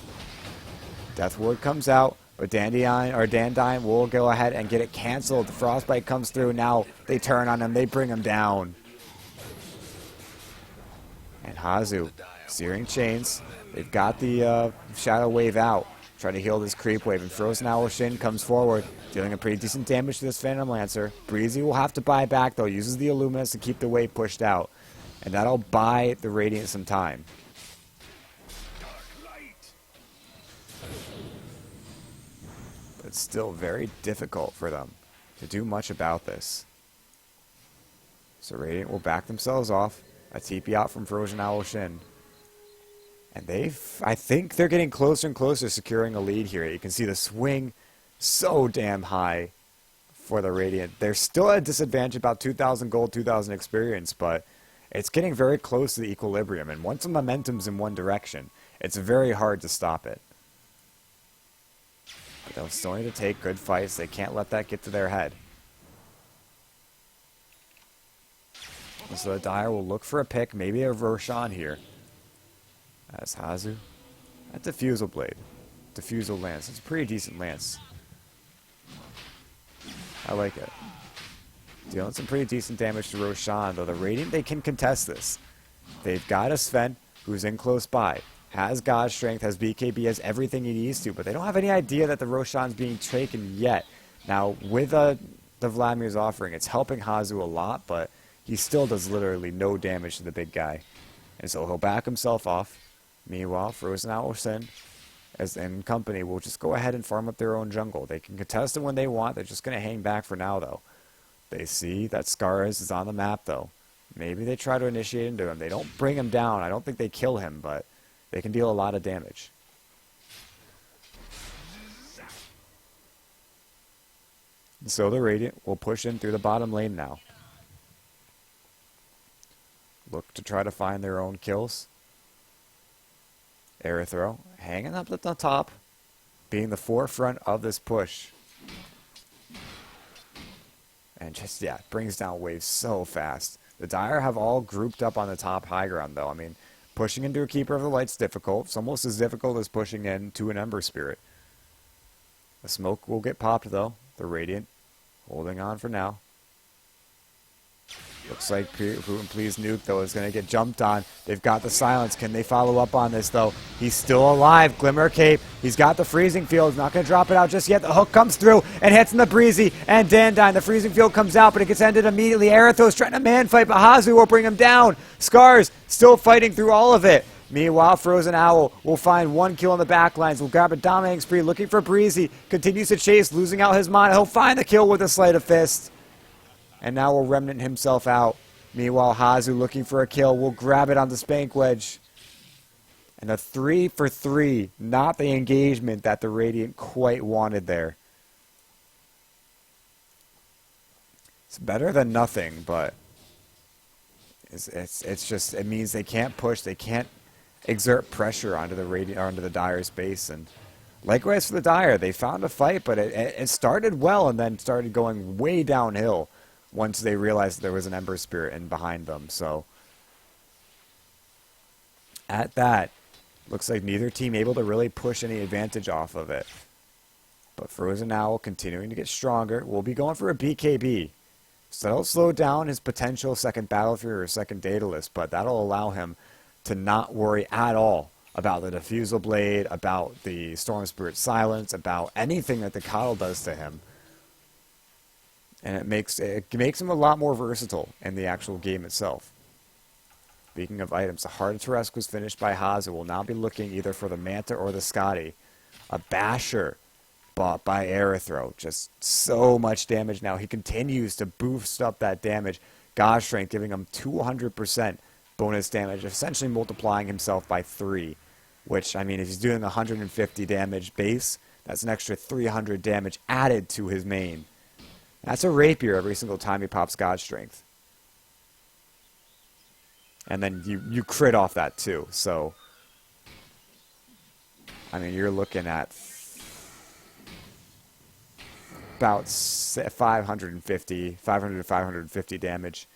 Death Ward comes out, but Dandine will go ahead and get it canceled. The Frostbite comes through. Now they turn on him. They bring him down. And Hazu, Searing Chains. They've got the Shadow Wave out. Trying to heal this creep wave. And Frozen Owl Shin comes forward, dealing a pretty decent damage to this Phantom Lancer. Breezy will have to buy back, though. Uses the Illuminus to keep the wave pushed out. And that'll buy the Radiant some time. But it's still very difficult for them to do much about this. So Radiant will back themselves off. A TP out from Frozen Owl Shin. And I think they're getting closer and closer to securing a lead here. You can see the swing so damn high for the Radiant. They're still at a disadvantage, about 2,000 gold, 2,000 experience, but it's getting very close to the equilibrium, and once the momentum's in one direction, it's very hard to stop it. But they'll still need to take good fights. They can't let that get to their head. And so the Dire will look for a pick, maybe a Roshan here. As Hazu. That Diffusal Blade. Diffusal Lance. It's a pretty decent lance. I like it. Dealing some pretty decent damage to Roshan, though the Radiant, they can contest this. They've got a Sven who's in close by, has God Strength, has BKB, has everything he needs to, but they don't have any idea that the Roshan's being taken yet. Now, with the Vladimir's offering, it's helping Hazu a lot, but he still does literally no damage to the big guy. And so he'll back himself off. Meanwhile, Frozen Owl Shin and company will just go ahead and farm up their own jungle. They can contest it when they want. They're just going to hang back for now, though. They see that Scars is on the map, though. Maybe they try to initiate into him. They don't bring him down. I don't think they kill him, but they can deal a lot of damage. So the Radiant will push in through the bottom lane now. Look to try to find their own kills. Aerithro hanging up at the top, being the forefront of this push. And just, yeah, brings down waves so fast. The Dire have all grouped up on the top high ground, though. I mean, pushing into a Keeper of the Light's difficult. It's almost as difficult as pushing into an Ember Spirit. The smoke will get popped, though. The Radiant holding on for now. Looks like Putin Please Nuke, though, is going to get jumped on. They've got the silence. Can they follow up on this, though? He's still alive. Glimmer Cape. He's got the Freezing Field. He's not going to drop it out just yet. The hook comes through and hits in the Breezy and Dandine. The Freezing Field comes out, but it gets ended immediately. Aerithro's trying to man fight, but Hazu will bring him down. Scars still fighting through all of it. Meanwhile, Frozen Owl will find one kill on the backlines. Will grab a dominating spree, looking for Breezy. Continues to chase, losing out his mana. He'll find the kill with a Sleight of Fist. And now will Remnant himself out. Meanwhile, Hazu looking for a kill. Will grab it on the Spank Wedge. And a 3 for 3, not the engagement that the Radiant quite wanted there. It's better than nothing, but it's just, it means they can't push, they can't exert pressure onto the onto the Dire's base. And likewise for the Dire, they found a fight, but it started well and then started going way downhill once they realized there was an Ember Spirit in behind them. So at that, looks like neither team able to really push any advantage off of it. But Frozen Owl continuing to get stronger. We'll be going for a BKB. So that'll slow down his potential second Battlefield or second Daedalus, but that'll allow him to not worry at all about the Diffusal Blade, about the Storm Spirit Silence, about anything that the Coddle does to him. And it makes him a lot more versatile in the actual game itself. Speaking of items, the Heart of Teresk was finished by Hazu. We'll now be looking either for the Manta or the Scotty. A Basher bought by Aerothrow. Just so much damage now. He continues to boost up that damage. God Strength giving him 200% bonus damage, essentially multiplying himself by 3. Which, I mean, if he's doing 150 damage base, that's an extra 300 damage added to his main. That's a rapier every single time he pops God Strength. And then you crit off that too. So, I mean, you're looking at about 500 to 550 damage.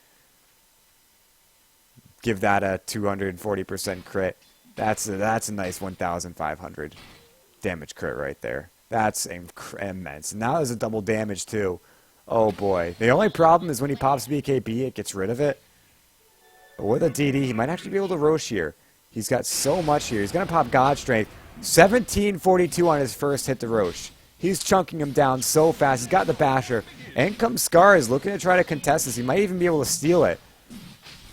Give that a 240% crit. That's a nice 1,500 damage crit right there. That's immense. Now there's a double damage too. Oh boy. The only problem is when he pops BKB, it gets rid of it. But with a DD, he might actually be able to Rosh here. He's got so much here. He's going to pop God Strength. 1742 on his first hit to Rosh. He's chunking him down so fast. He's got the Basher. In comes Scars looking to try to contest this. He might even be able to steal it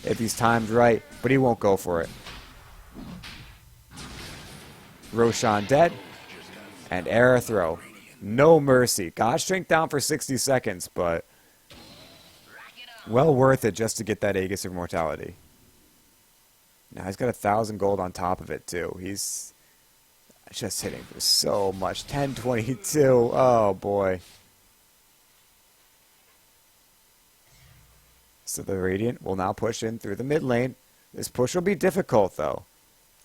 if he's timed right, but he won't go for it. Roshan dead. And Aerothrow. No mercy. God Strength down for 60 seconds, but well worth it just to get that Aegis of Immortality. Now he's got 1,000 gold on top of it too. He's just hitting for so much. 1022. Oh boy. So the Radiant will now push in through the mid lane. This push will be difficult though.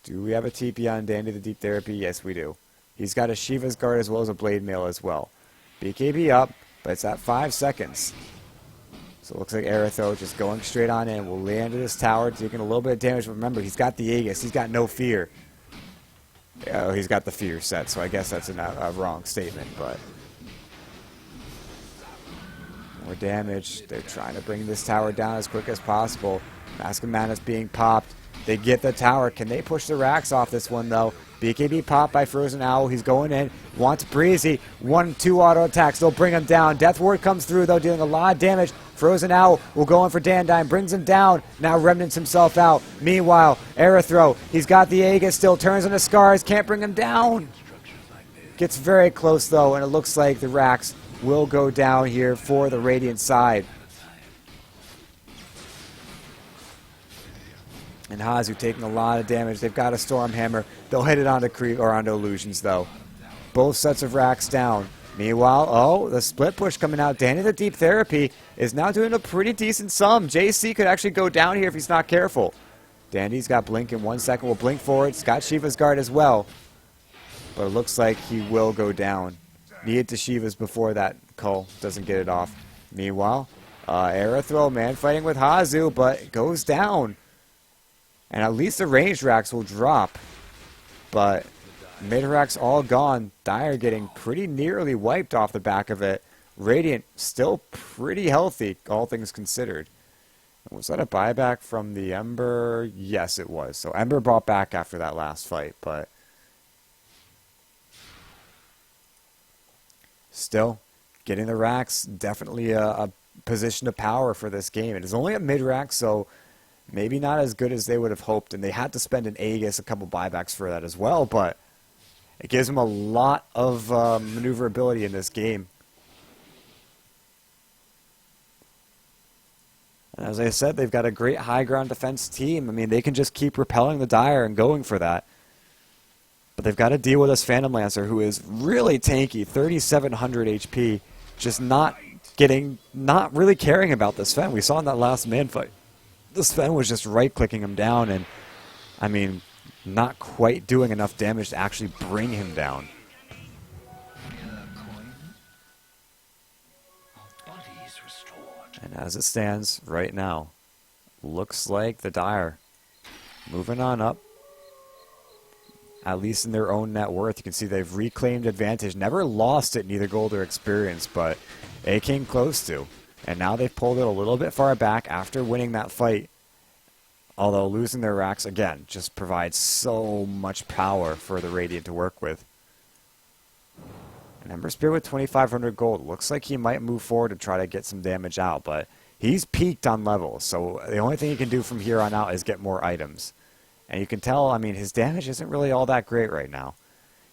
Do we have a TP on Dandy the Deep Therapy? Yes, we do. He's got a Shiva's Guard as well as a Blade Mail as well. BKB up, but it's at 5 seconds. So it looks like Aerothrow just going straight on in. Will land at his tower, taking a little bit of damage. But remember, he's got the Aegis. He's got no fear. Oh, he's got the fear set, so I guess that's a wrong statement. But more damage. They're trying to bring this tower down as quick as possible. Mask of Mana's being popped. They get the tower. Can they push the racks off this one, though? BKB popped by Frozen Owl. He's going in. Wants Breezy. 1-2 auto attacks. They'll bring him down. Death Ward comes through, though, dealing a lot of damage. Frozen Owl will go in for Dandine. Brings him down. Now remnants himself out. Meanwhile, Aerothrow. He's got the Aegis. Still turns into Scars. Can't bring him down. Gets very close, though, and it looks like the racks will go down here for the Radiant side. And Hazu taking a lot of damage. They've got a Storm Hammer. They'll hit it onto onto Illusions, though. Both sets of racks down. Meanwhile, oh, the split push coming out. Danny the Deep Therapy is now doing a pretty decent sum. JC could actually go down here if he's not careful. Dandy's got Blink in 1 second. Will blink forward. He's got Shiva's Guard as well. But it looks like he will go down. Needed to Shiva's before that Cull doesn't get it off. Meanwhile, Aerothrow, man, fighting with Hazu, but it goes down. And at least the ranged racks will drop. But mid racks all gone. Dire getting pretty nearly wiped off the back of it. Radiant still pretty healthy, all things considered. Was that a buyback from the Ember? Yes, it was. So Ember brought back after that last fight, but still, getting the racks, definitely a position of power for this game. It is only a mid rack, so maybe not as good as they would have hoped, and they had to spend an Aegis, a couple buybacks for that as well, but it gives them a lot of maneuverability in this game. And as I said, they've got a great high ground defense team. I mean, they can just keep repelling the Dire and going for that. But they've got to deal with this Phantom Lancer, who is really tanky, 3,700 HP, just not really caring about this Sven. We saw in that last man fight, the Sven was just right-clicking him down, and, I mean, not quite doing enough damage to actually bring him down. And as it stands right now, looks like the Dire moving on up. At least in their own net worth, you can see they've reclaimed advantage. Never lost it, neither gold or experience, but they came close to. And now they've pulled it a little bit far back after winning that fight. Although losing their racks, again, just provides so much power for the Radiant to work with. And Ember Spear with 2,500 gold. Looks like he might move forward to try to get some damage out, but he's peaked on levels. So the only thing he can do from here on out is get more items. And you can tell, I mean, his damage isn't really all that great right now.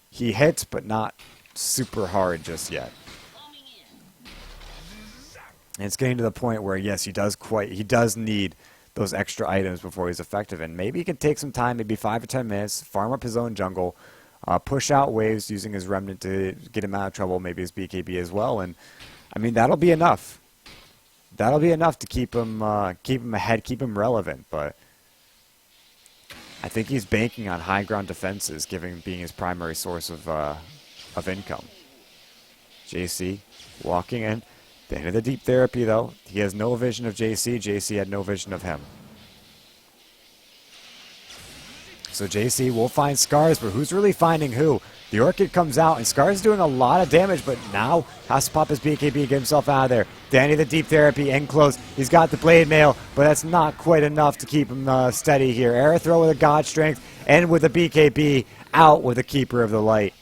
He hits, but not super hard just yet. And it's getting to the point where, yes, he does need those extra items before he's effective. And maybe he can take some time, maybe 5 or 10 minutes, farm up his own jungle, push out waves using his Remnant to get him out of trouble, maybe his BKB as well. And, I mean, that'll be enough. That'll be enough to keep him ahead, keep him relevant, but I think he's banking on high ground defenses, being his primary source of income. JC walking in. The end of the deep therapy, though. He has no vision of JC. JC had no vision of him. So JC will find Scars, but who's really finding who? The Orchid comes out, and Scars is doing a lot of damage, but now has to pop his BKB, get himself out of there. Danny the deep therapy, in close. He's got the blade mail, but that's not quite enough to keep him steady here. Arrow throw with a God Strength, and with a BKB, out with a Keeper of the Light.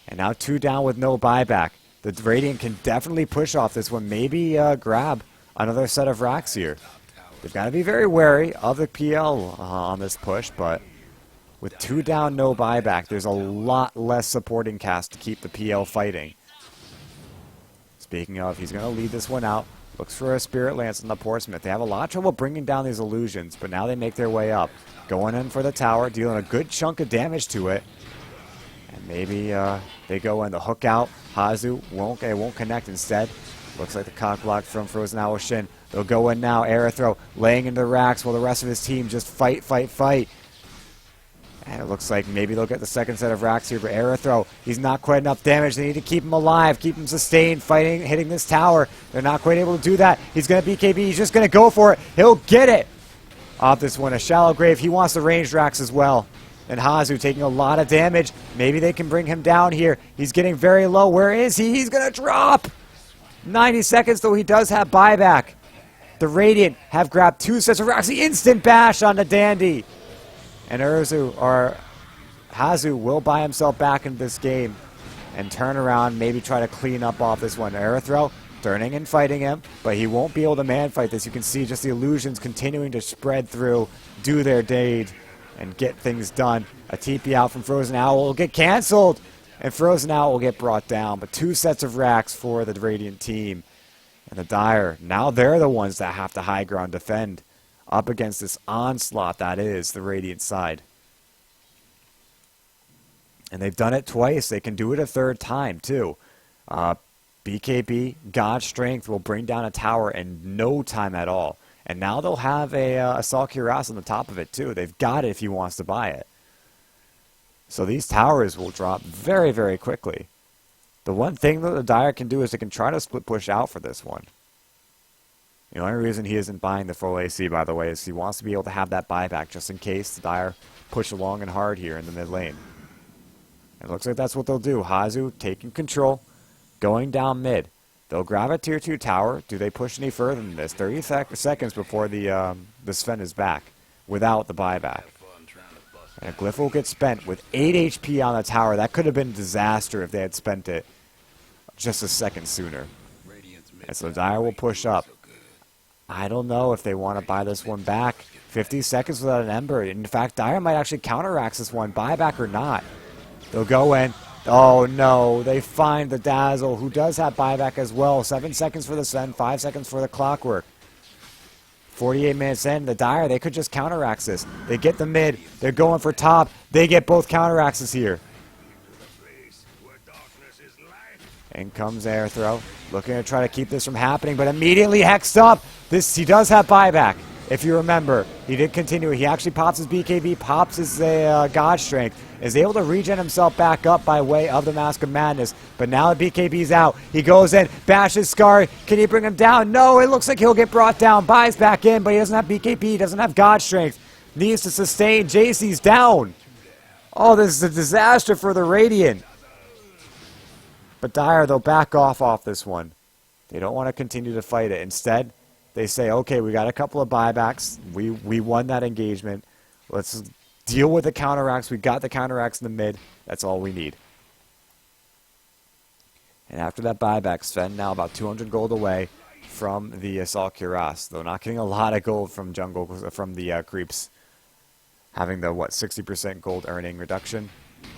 And now 2 down with no buyback. The Radiant can definitely push off this one, maybe grab another set of racks here. They've got to be very wary of the PL on this push, but with 2 down, no buyback, there's a lot less supporting cast to keep the PL fighting. Speaking of, he's going to lead this one out. Looks for a Spirit Lance on the Portsmouth. They have a lot of trouble bringing down these illusions, but now they make their way up. Going in for the tower, dealing a good chunk of damage to it. And maybe they go in the hook out. Hazu won't connect instead. Looks like the cock block from Frozen Owl Shin. They'll go in now. Arrow throw, laying into the racks while the rest of his team just fight. And it looks like maybe they'll get the second set of racks here, but Arrow throw, he's not quite enough damage. They need to keep him alive, keep him sustained, fighting, hitting this tower. They're not quite able to do that. He's going to BKB. He's just going to go for it. He'll get it. Off this one, a Shallow Grave. He wants the ranged racks as well. And Hazu taking a lot of damage. Maybe they can bring him down here. He's getting very low. Where is he? He's going to drop. 90 seconds, though he does have buyback. The Radiant have grabbed 2 sets of racks. The instant bash on the Dandy. And Hazu will buy himself back into this game and turn around, maybe try to clean up off this one. Arrow throw, turning and fighting him, but he won't be able to man fight this. You can see just the illusions continuing to spread through, do their deed, and get things done. A TP out from Frozen Owl will get canceled, and Frozen Owl will get brought down. But 2 sets of racks for the Radiant team. And the Dire, now they're the ones that have to high ground defend up against this onslaught that is the Radiant side. And they've done it twice. They can do it a third time, too. BKB, God Strength will bring down a tower in no time at all. And now they'll have a Assault Cuirass on the top of it, too. They've got it if he wants to buy it. So these towers will drop very, very quickly. The one thing that the Dire can do is they can try to split push out for this one. The only reason he isn't buying the full AC, by the way, is he wants to be able to have that buyback just in case the Dire push along and hard here in the mid lane. It looks like that's what they'll do. Hazu taking control, going down mid. They'll grab a tier 2 tower. Do they push any further than this? 30 seconds before the Sven is back without the buyback. And a Glyph will get spent with 8 HP on the tower. That could have been a disaster if they had spent it just a second sooner. And so Dire will push up. I don't know if they want to buy this one back. 50 seconds without an Ember. In fact, Dire might actually counteract this one, buyback or not. They'll go in. Oh no, they find the Dazzle, who does have buyback as well. 7 seconds for the Sven, 5 seconds for the Clockwork. 48 minutes in, the Dire, they could just counteract this. They get the mid, they're going for top, they get both counteraxes here. In comes air throw. Looking to try to keep this from happening, but immediately hexed up. He does have buyback. If you remember, he did continue. He actually pops his BKB, pops his God Strength, is able to regen himself back up by way of the Mask of Madness. But now the BKB's out. He goes in, bashes Scar. Can he bring him down? No, it looks like he'll get brought down. Buys back in, but he doesn't have BKB, he doesn't have God Strength. Needs to sustain. JC's down. Oh, this is a disaster for the Radiant. But Dire, they'll back off this one. They don't want to continue to fight it. Instead, they say, okay, we got a couple of buybacks. We won that engagement. Let's deal with the counteracts. We got the counteracts in the mid. That's all we need. And after that buyback, Sven now about 200 gold away from the Assault Cuirass. Though not getting a lot of gold from from the creeps. Having the, 60% gold earning reduction.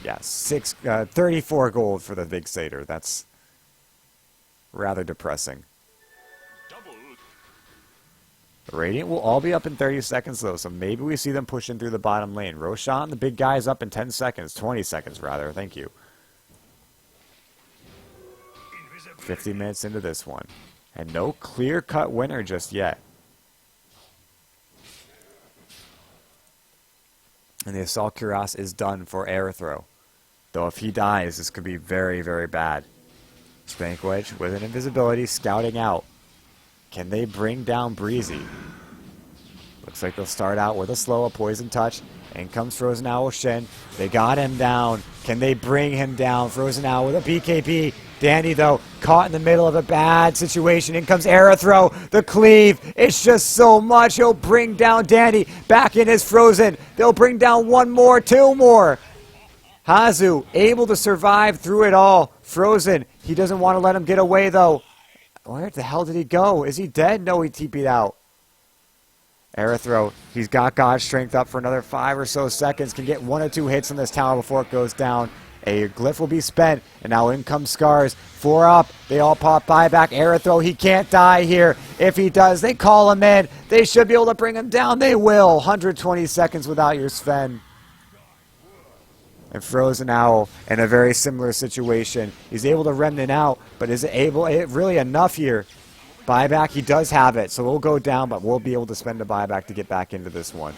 Yeah, 34 gold for the big Satyr. That's rather depressing. The Radiant will all be up in 30 seconds, though, so maybe we see them pushing through the bottom lane. Roshan, the big guy, is up in 10 seconds. 20 seconds, rather. Thank you. 50 minutes into this one. And no clear-cut winner just yet. And the Assault Cuirass is done for Aerithro. Though if he dies, this could be very, very bad. Spank Wedge with an invisibility scouting out. Can they bring down Breezy? Looks like they'll start out with a slow, a poison touch. In comes Frozen Owl Shin. They got him down. Can they bring him down? Frozen Owl with a BKB. Dandy, though, caught in the middle of a bad situation. In comes Aerithro. The cleave. It's just so much. He'll bring down Dandy. Back in his Frozen. They'll bring down one more, two more. Hazu able to survive through it all. Frozen. He doesn't want to let him get away, though. Where the hell did he go? Is he dead? No, he TP'd out. Aerithro, he's got God Strength up for another 5 or so seconds. Can get 1 or 2 hits on this tower before it goes down. A glyph will be spent, and now in comes Scars. 4 up. They all pop buyback. Aerithro, he can't die here. If he does, they call him in. They should be able to bring him down. They will. 120 seconds without your Sven. And Frozen Owl in a very similar situation. He's able to remnant out, but is it really enough here? Buyback, he does have it, so we'll go down, but we'll be able to spend a buyback to get back into this one.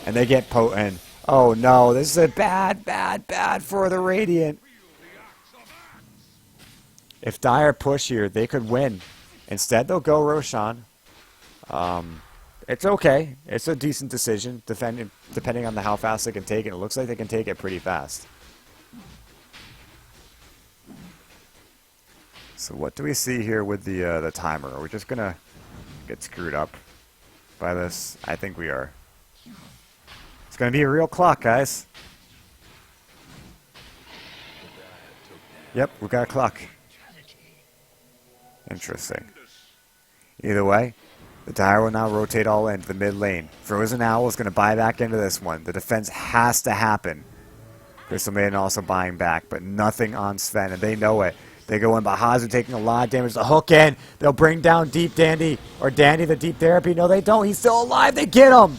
And they get potent. Oh no, this is a bad for the Radiant. If Dire push here, they could win. Instead, they'll go Roshan. It's okay. It's a decent decision, depending on how fast they can take it. It looks like they can take it pretty fast. So what do we see here with the timer? Are we just going to get screwed up by this? I think we are. It's going to be a real clock, guys. Yep, we got a clock. Interesting. Either way, the Dire will now rotate all into the mid lane. Frozen Owl is going to buy back into this one. The defense has to happen. Crystal Maiden also buying back, but nothing on Sven, and they know it. They go in, Bahazu taking a lot of damage. The hook in. They'll bring down Deep Dandy, or Dandy the Deep Therapy. No, they don't. He's still alive. They get him.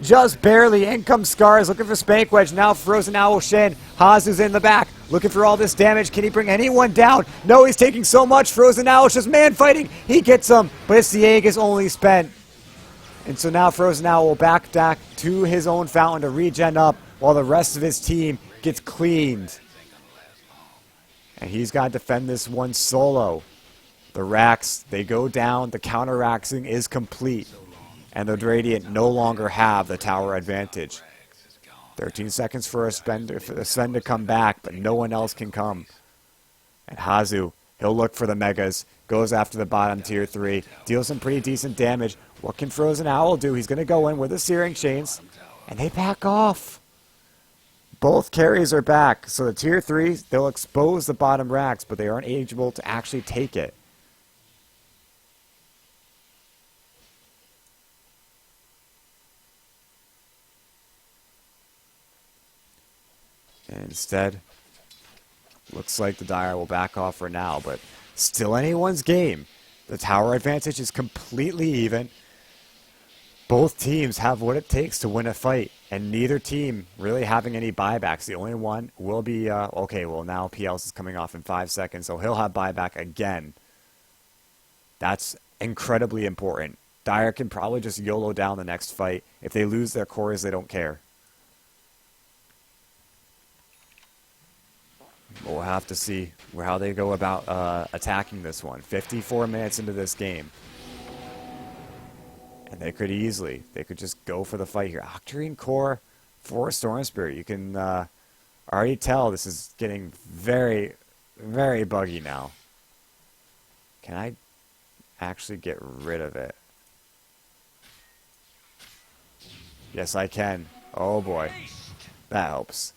Just barely. In comes Scars looking for Spank Wedge. Now Frozen Owl Shin. Hazu's in the back looking for all this damage. Can he bring anyone down? No, he's taking so much. Frozen Owl's just man fighting. He gets him, but it's the Aegis only spent. And so now Frozen Owl will back to his own fountain to regen up while the rest of his team gets cleaned. And he's got to defend this one solo. The racks, they go down. The counter-raxing is complete. And the Radiant no longer have the tower advantage. 13 seconds for Sven to come back, but no one else can come. And Hazu, he'll look for the megas. Goes after the bottom tier 3. Deals some pretty decent damage. What can Frozen Owl do? He's going to go in with the Searing Chains. And they back off. Both carries are back. So the tier 3s, they'll expose the bottom racks, but they aren't able to actually take it. And instead, looks like the Dire will back off for now, but still anyone's game. The tower advantage is completely even. both teams have what it takes to win a fight, and neither team really having any buybacks. The only one will be, okay, well, now PL's is coming off in 5 seconds, so he'll have buyback again. That's incredibly important. Dire can probably just YOLO down the next fight. If they lose their cores, they don't care. We'll have to see how they go about attacking this one. 54 minutes into this game. And they could just go for the fight here. Octarine Core for Storm Spirit. You can already tell this is getting very, very buggy now. Can I actually get rid of it? Yes, I can. Oh boy. That helps.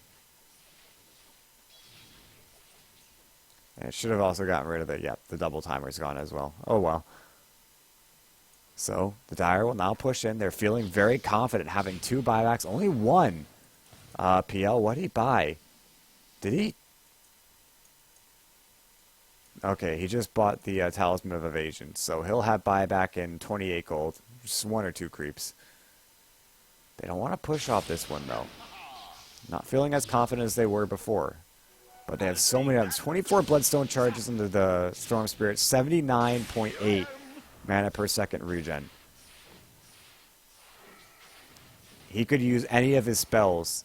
And it should have also gotten rid of it. Yep, the double timer's gone as well. Oh well. So, the Dire will now push in. They're feeling very confident having 2 buybacks. Only 1. PL, what did he buy? Did he? Okay, he just bought the Talisman of Evasion. So, he'll have buyback in 28 gold. Just 1 or 2 creeps. They don't want to push off this one, though. Not feeling as confident as they were before. But they have so many of them. 24 Bloodstone charges into the Storm Spirit. 79.8. mana per second regen. He could use any of his spells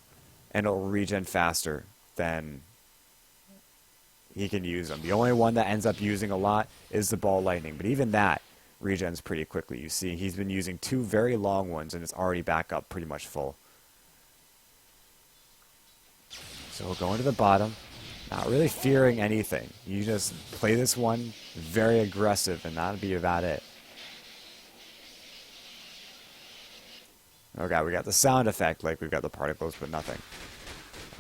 and it'll regen faster than he can use them. The only one that ends up using a lot is the Ball Lightning, but even that regens pretty quickly. You see, he's been using 2 very long ones and it's already back up pretty much full. So we'll go into the bottom. Not really fearing anything. You just play this one very aggressive and that'll be about it. Okay, we got the sound effect like we've got the particles, but nothing.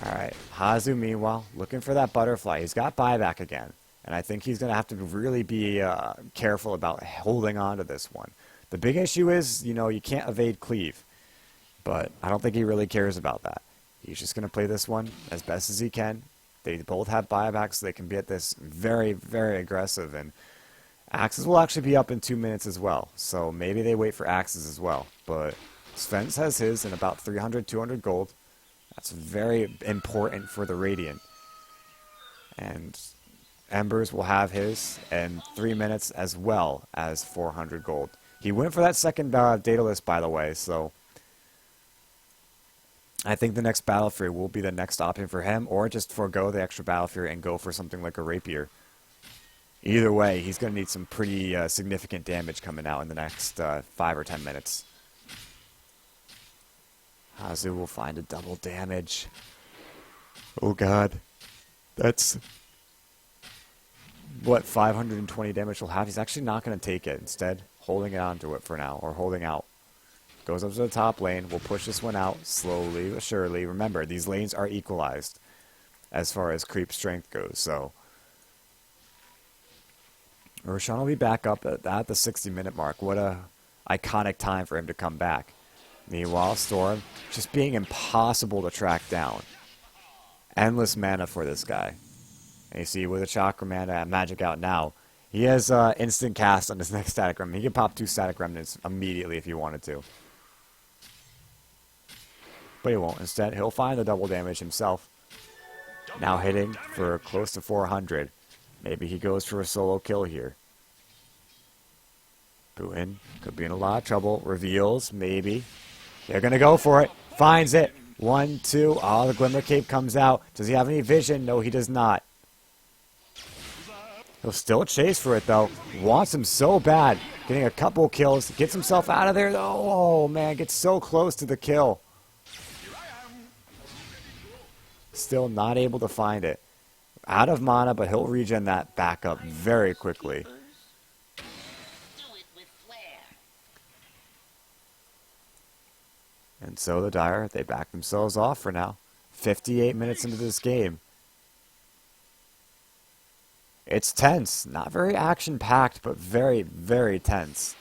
Alright, Hazu, meanwhile, looking for that butterfly. He's got buyback again. And I think he's going to have to really be careful about holding on to this one. The big issue is, you know, you can't evade cleave. But I don't think he really cares about that. He's just going to play this one as best as he can. They both have buybacks, so they can be at this very, very aggressive. And Axes will actually be up in 2 minutes as well. So maybe they wait for Axes as well. But Sven's has his in about 300, 200 gold. That's very important for the Radiant. And Embers will have his in 3 minutes as well as 400 gold. He went for that second Daedalus, by the way, so I think the next Battle Fury will be the next option for him, or just forego the extra Battle Fury and go for something like a Rapier. Either way, he's going to need some pretty significant damage coming out in the next 5 or 10 minutes. Hazu will find a double damage. Oh god. That's what 520 damage will have. He's actually not going to take it. Instead, holding onto it for now, or holding out. Goes up to the top lane. We'll push this one out slowly but surely. Remember, these lanes are equalized as far as creep strength goes. So Roshan will be back up at the 60-minute mark. What a iconic time for him to come back. Meanwhile, Storm just being impossible to track down. Endless mana for this guy. And you see, with a Chakra mana magic out now, he has instant cast on his next Static Remnant. He can pop 2 Static Remnants immediately if he wanted to. But he won't. Instead, he'll find the double damage himself. Now hitting for close to 400. Maybe he goes for a solo kill here. Putin could be in a lot of trouble. Reveals, maybe. They're going to go for it. Finds it. 1, 2. Oh, the Glimmer Cape comes out. Does he have any vision? No, he does not. He'll still chase for it, though. Wants him so bad. Getting a couple kills. Gets himself out of there. Oh, man. Gets so close to the kill. Still not able to find it. Out of mana, but he'll regen that back up very quickly. And so the Dire, they back themselves off for now. 58 minutes into this game. It's tense. Not very action-packed, but very, very tense.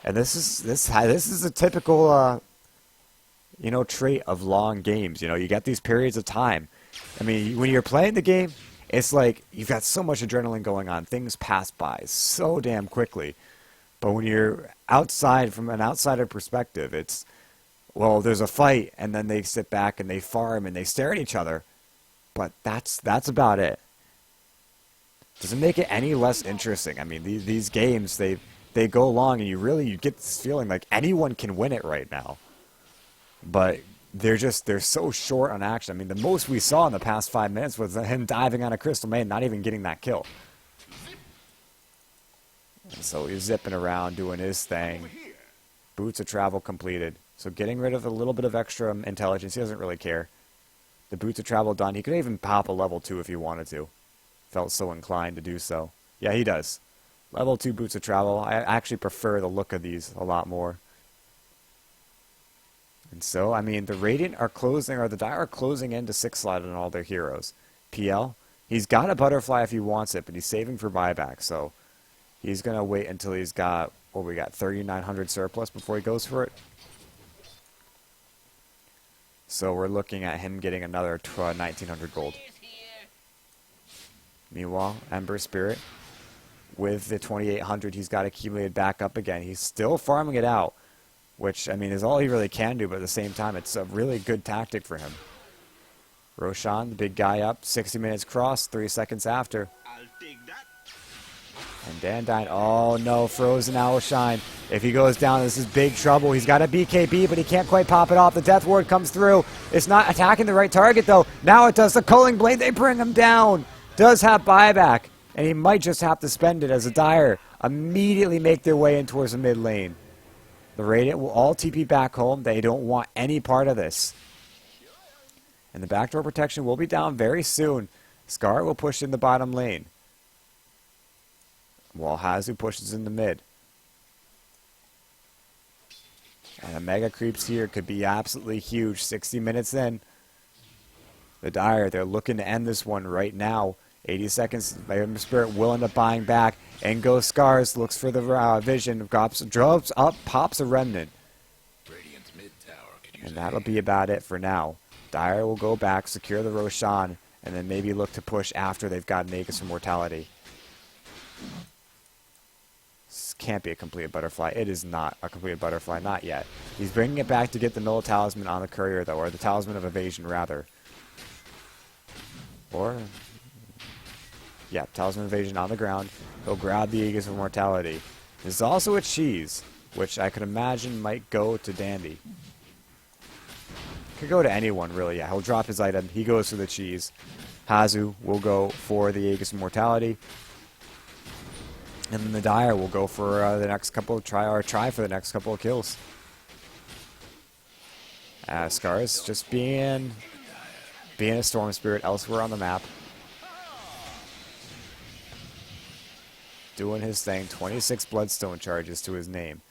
And this is a typical, trait of long games. You know, you get these periods of time. I mean, when you're playing the game, it's like you've got so much adrenaline going on. Things pass by so damn quickly. But when you're outside, from an outsider perspective, it's, well, there's a fight, and then they sit back and they farm and they stare at each other. But that's about it. Doesn't make it any less interesting. I mean, these games, they go long, and you get this feeling like anyone can win it right now. But they're so short on action. I mean, the most we saw in the past 5 minutes was him diving on a Crystal Main, not even getting that kill. And so he's zipping around, doing his thing. Boots of travel completed. So getting rid of a little bit of extra intelligence. He doesn't really care. The boots of travel done. He could even pop a level 2 if he wanted to. Felt so inclined to do so. Yeah, he does. Level 2 boots of travel. I actually prefer the look of these a lot more. And so, I mean, the Radiant are closing, or the Dire are closing into 6 slot on all their heroes. PL, he's got a butterfly if he wants it, but he's saving for buyback. So he's going to wait until he's got, what we got, 3,900 surplus before he goes for it. So we're looking at him getting another 1,900 gold. Meanwhile, Ember Spirit, with the 2,800 he's got accumulated back up again. He's still farming it out, which, I mean, is all he really can do, but at the same time, it's a really good tactic for him. Roshan, the big guy up, 60 minutes cross, 3 seconds after. I'll take that. And Dandine, oh no, Frozen Owl Shine. If he goes down, this is big trouble. He's got a BKB, but he can't quite pop it off. The Death Ward comes through. It's not attacking the right target, though. Now it does. The Culling Blade, they bring him down. Does have buyback, and he might just have to spend it as a Dire immediately make their way in towards the mid lane. The Radiant will all TP back home. They don't want any part of this. And the backdoor protection will be down very soon. Scar will push in the bottom lane, while Hazu pushes in the mid. And the mega creeps here could be absolutely huge. 60 minutes in. The Dire, they're looking to end this one right now. 80 seconds. Ember Spirit will end up buying back. And goes Scars. Looks for the vision. Drops up. Pops a Remnant. Radiant's mid tower could use And that'll be about it for now. Dire will go back, secure the Roshan, and then maybe look to push after they've got an Aegis Immortality. This can't be a complete butterfly. It is not a complete butterfly. Not yet. He's bringing it back to get the Mill Talisman on the Courier, though. Or the Talisman of Evasion, rather. Or... yeah, Talisman Evasion on the ground. He'll grab the Aegis of Immortality. There's also a cheese, which I could imagine might go to Dandy. Could go to anyone, really. Yeah, he'll drop his item. He goes for the cheese. Hazu will go for the Aegis Immortality. And then the Dire will go for the next couple of try for the next couple of kills. Scars just being a Storm Spirit elsewhere on the map. Doing his thing. 26 Bloodstone charges to his name.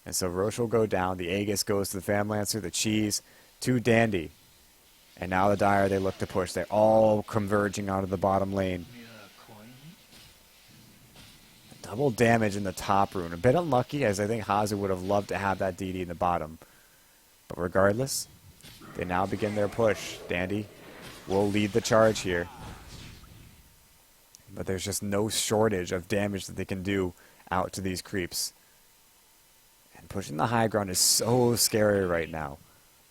And so Roche will go down. The Aegis goes to the Fam Lancer. The cheese to Dandy. And now the Dire, they look to push. They're all converging onto the bottom lane. Double damage in the top rune. A bit unlucky, as I think Hazu would have loved to have that DD in the bottom. But regardless, they now begin their push. Dandy will lead the charge here. But there's just no shortage of damage that they can do out to these creeps. And pushing the high ground is so scary right now.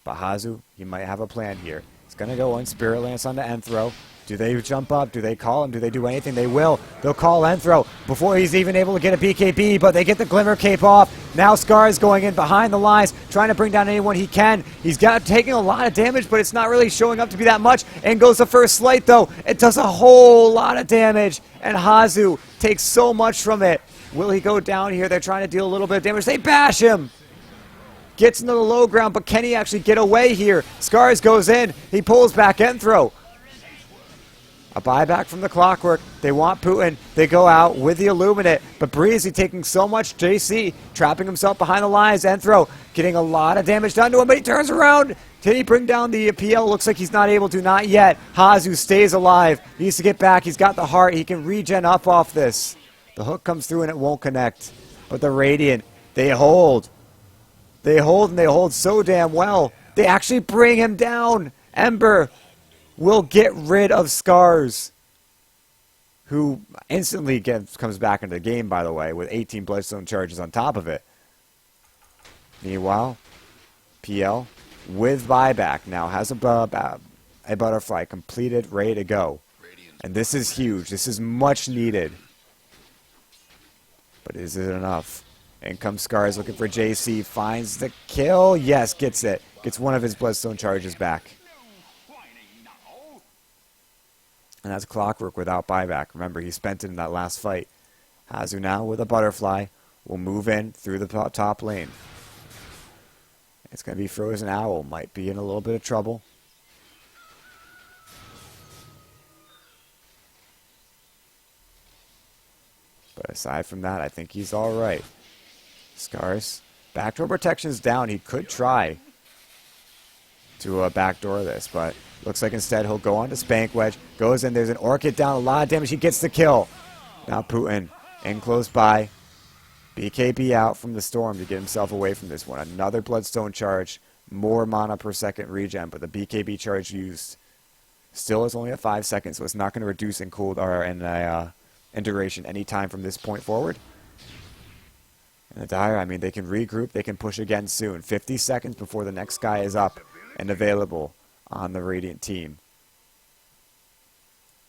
But Hazu, he might have a plan here. He's going to go in, Spirit Lance onto Enthro. Do they jump up? Do they call him? Do they do anything? They will. They'll call Enthro before he's even able to get a BKB, but they get the Glimmer Cape off. Now Scar is going in behind the lines, trying to bring down anyone he can. He's taking a lot of damage, but it's not really showing up to be that much. And goes the first Slight, though. It does a whole lot of damage, and Hazu takes so much from it. Will he go down here? They're trying to deal a little bit of damage. They bash him. Gets into the low ground, but can he actually get away here? Scars goes in. He pulls back Enthro. A buyback from the Clockwork. They want Putin. They go out with the Illuminate. But Breezy taking so much. JC trapping himself behind the lines. Enthro getting a lot of damage done to him, but he turns around. Can he bring down the PL? Looks like he's not able to. Not yet. Hazu stays alive. He needs to get back. He's got the heart. He can regen up off this. The hook comes through and it won't connect. But the Radiant, they hold. They hold, and they hold so damn well. They actually bring him down. Ember will get rid of Scars. who instantly comes back into the game, by the way, with 18 Bloodstone charges on top of it. Meanwhile, PL with buyback now has a butterfly completed, ready to go. And this is huge. This is much needed. But is it enough? In comes Scars looking for JC. Finds the kill. Yes, gets it. Gets one of his Bloodstone charges back. And that's Clockwork without buyback. Remember, he spent it in that last fight. Hazu now with a butterfly will move in through the top lane. It's going to be Frozen Owl. Might be in a little bit of trouble. But aside from that, I think he's all right. Scars. Backdoor protection's down. He could try to backdoor this, but looks like instead he'll go on to Spank Wedge. Goes in. There's an Orchid down. A lot of damage. He gets the kill. Now Putin in close by. BKB out from the Storm to get himself away from this one. Another Bloodstone charge. More mana per second regen, but the BKB charge used still is only at 5 seconds, so it's not going to reduce in in duration any time from this point forward. And the Dire, I mean, they can regroup, they can push again soon. 50 seconds before the next guy is up and available on the Radiant team.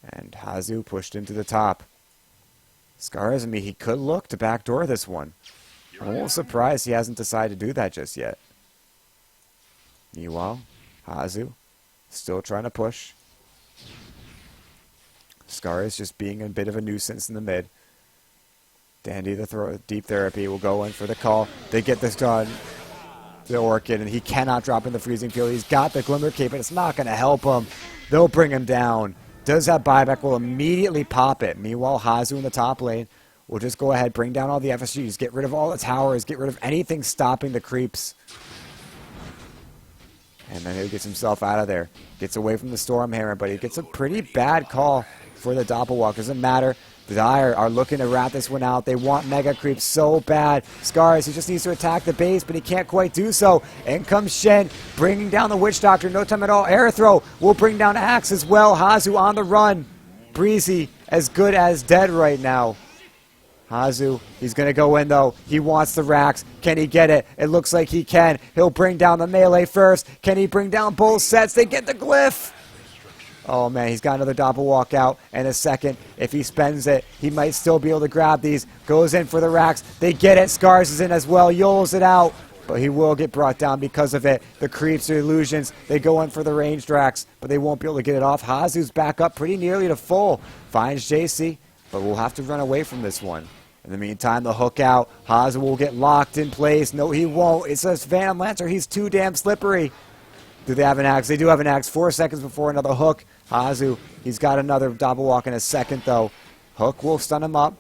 And Hazu pushed into the top. Scars, I mean, he could look to backdoor this one. I'm almost surprised he hasn't decided to do that just yet. Meanwhile, Hazu still trying to push. Scars just being a bit of a nuisance in the mid. Dandy, the deep therapy, will go in for the call. They get this done. The Orchid, and he cannot drop in the freezing field. He's got the Glimmer Cape, but it's not going to help him. They'll bring him down. Does have buyback, will immediately pop it. Meanwhile, Hazu in the top lane will just go ahead, bring down all the FSGs, get rid of all the towers, get rid of anything stopping the creeps. And then he gets himself out of there. Gets away from the Stormhammer, but he gets a pretty bad call for the Doppelwalk. Doesn't matter. The Dire are looking to rat this one out. They want Mega Creep so bad. Scars, he just needs to attack the base, but he can't quite do so. In comes Shen, bringing down the Witch Doctor. No time at all. Air Throw will bring down Axe as well. Hazu on the run. Breezy, as good as dead right now. Hazu, he's going to go in, though. He wants the racks. Can he get it? It looks like he can. He'll bring down the melee first. Can he bring down both sets? They get the glyph. Oh, man, he's got another Doppelwalk out in a second. If he spends it, he might still be able to grab these. Goes in for the racks. They get it. Scars is in as well. Yoles it out. But he will get brought down because of it. The creeps, the illusions, they go in for the ranged racks, but they won't be able to get it off. Hazu's back up pretty nearly to full. Finds JC, but we'll have to run away from this one. In the meantime, the hook out. Hazu will get locked in place. No, he won't. It says Phantom Lancer. He's too damn slippery. Do they have an axe? They do have an axe. 4 seconds before another hook. Hazu, he's got another Doppelwalk in a second, though. Hook will stun him up,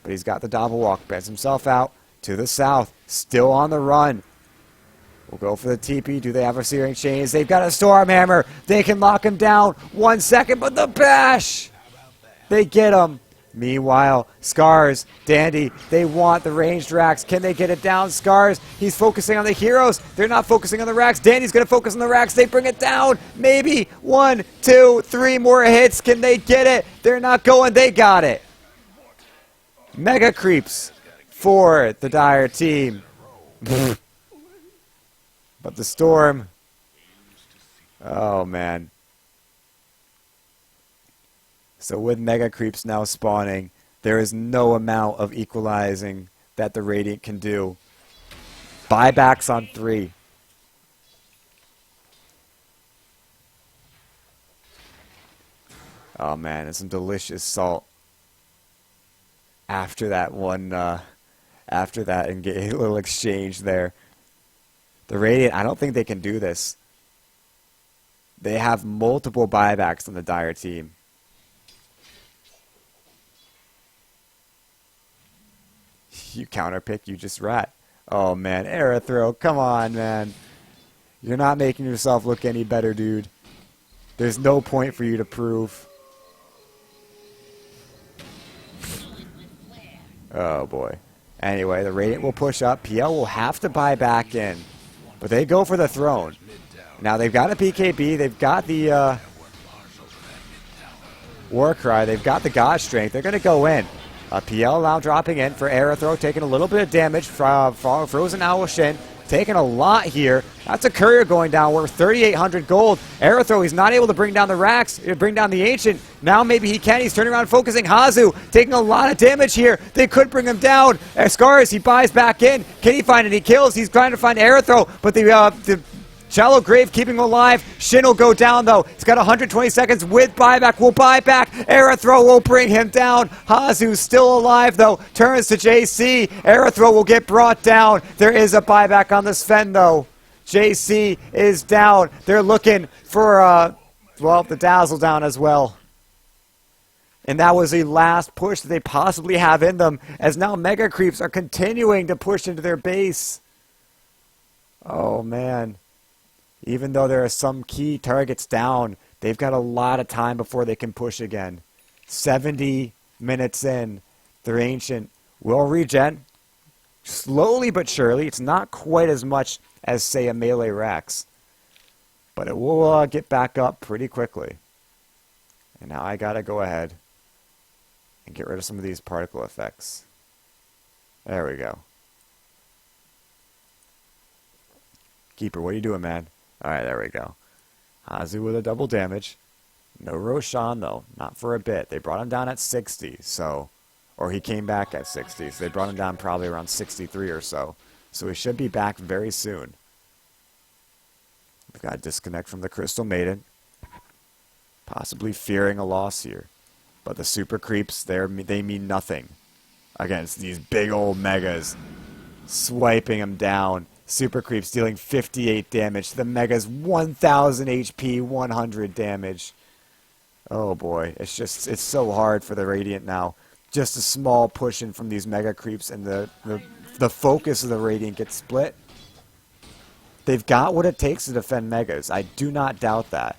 but he's got the Doppelwalk. Bends himself out to the south. Still on the run. We'll go for the TP. Do they have a Searing Chains? They've got a Stormhammer. They can lock him down. 1 second, but the bash! They get him. Meanwhile, Scars, Dandy, they want the ranged racks. Can they get it down? Scars, he's focusing on the heroes. They're not focusing on the racks. Dandy's going to focus on the racks. They bring it down. Maybe 1, 2, 3 more hits. Can they get it? They're not going. They got it. Mega creeps for the Dire team. But the Storm. Oh, man. So with Mega Creeps now spawning, there is no amount of equalizing that the Radiant can do. Buybacks on 3. Oh man, and some delicious salt. After that one, after that little exchange there. The Radiant, I don't think they can do this. They have multiple buybacks on the Dire team. You counterpick, you just rat. Oh, man. Arrow throw. Come on, man. You're not making yourself look any better, dude. There's no point for you to prove. Oh, boy. Anyway, the Radiant will push up. PL will have to buy back in. But they go for the throne. Now, they've got a PKB. They've got the Warcry. They've got the God Strength. They're going to go in. PL now dropping in for Aerothrow, taking a little bit of damage from Frozen Owl Shin. Taking a lot here. That's a courier going down. We're 3,800 gold. Aerothrow, he's not able to bring down the Rax, bring down the Ancient. Now maybe he can. He's turning around, focusing Hazu, taking a lot of damage here. They could bring him down. Scars, he buys back in. Can he find any kills? He's trying to find Aerothrow, but the Shallow Grave keeping him alive. Shin will go down, though. He's got 120 seconds with buyback. Will buy back. Aerothrow will bring him down. Hazu's still alive, though. Turns to JC. Aerothrow will get brought down. There is a buyback on the Sven, though. JC is down. They're looking for, well, the Dazzle down as well. And that was the last push that they possibly have in them, as now Mega Creeps are continuing to push into their base. Oh, man. Even though there are some key targets down, they've got a lot of time before they can push again. 70 minutes in, their Ancient will regen. Slowly but surely. It's not quite as much as, say, a melee Rex. But it will get back up pretty quickly. And now I gotta go ahead and get rid of some of these particle effects. There we go. Keeper, what are you doing, man? Alright, there we go. Hazu with a double damage. No Roshan, though. Not for a bit. They brought him down at 60, so... Or he came back at 60, so they brought him down probably around 63 or so. So he should be back very soon. We've got to disconnect from the Crystal Maiden. Possibly fearing a loss here. But the Super Creeps, they mean nothing against these big old Megas. Swiping them down. Super Creeps dealing 58 damage. The Mega's 1,000 HP, 100 damage. Oh boy, it's so hard for the Radiant now. Just a small push in from these Mega Creeps and the focus of the Radiant gets split. They've got what it takes to defend Megas. I do not doubt that.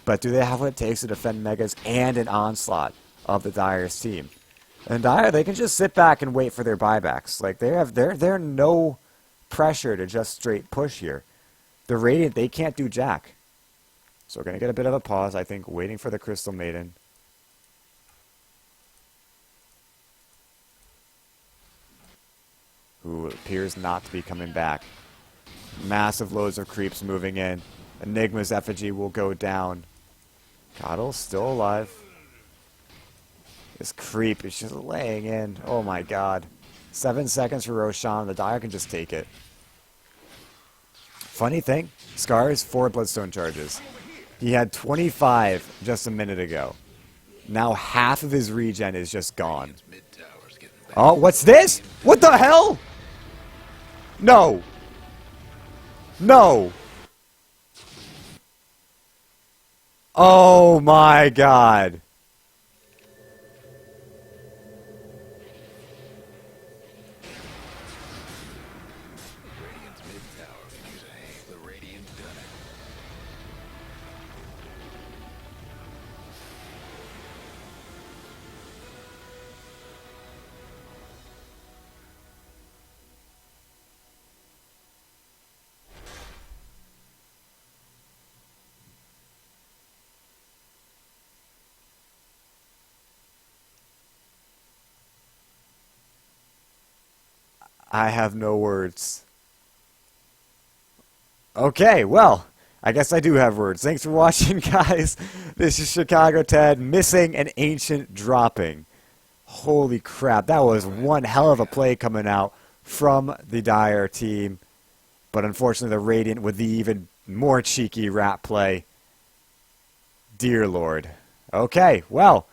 But do they have what it takes to defend Megas and an onslaught of the Dire's team? And Dire, they can just sit back and wait for their buybacks. Like they're no pressure to just straight push here. The Radiant, they can't do jack. So we're going to get a bit of a pause, I think, waiting for the Crystal Maiden. Who appears not to be coming back. Massive loads of creeps moving in. Enigma's effigy will go down. Coddle's still alive. This creep is just laying in. Oh my god. 7 seconds for Roshan. The Dire can just take it. Funny thing, Scars 4 Bloodstone charges. He had 25 just a minute ago. Now half of his regen is just gone. Oh, what's this? What the hell? No. No. Oh my god. I have no words. Okay, well, I guess I do have words. Thanks for watching, guys. This is Chicago Ted, missing an Ancient dropping. Holy crap, that was one hell of a play coming out from the Dire team. But unfortunately, the Radiant with the even more cheeky rat play. Dear Lord. Okay, well,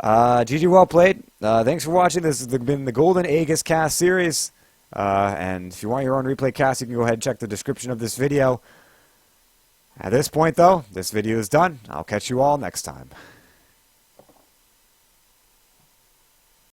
GG, well played. Thanks for watching. This has been the Golden Aegis cast series. And if you want your own replay cast, you can go ahead and check the description of this video. At this point, though, this video is done. I'll catch you all next time.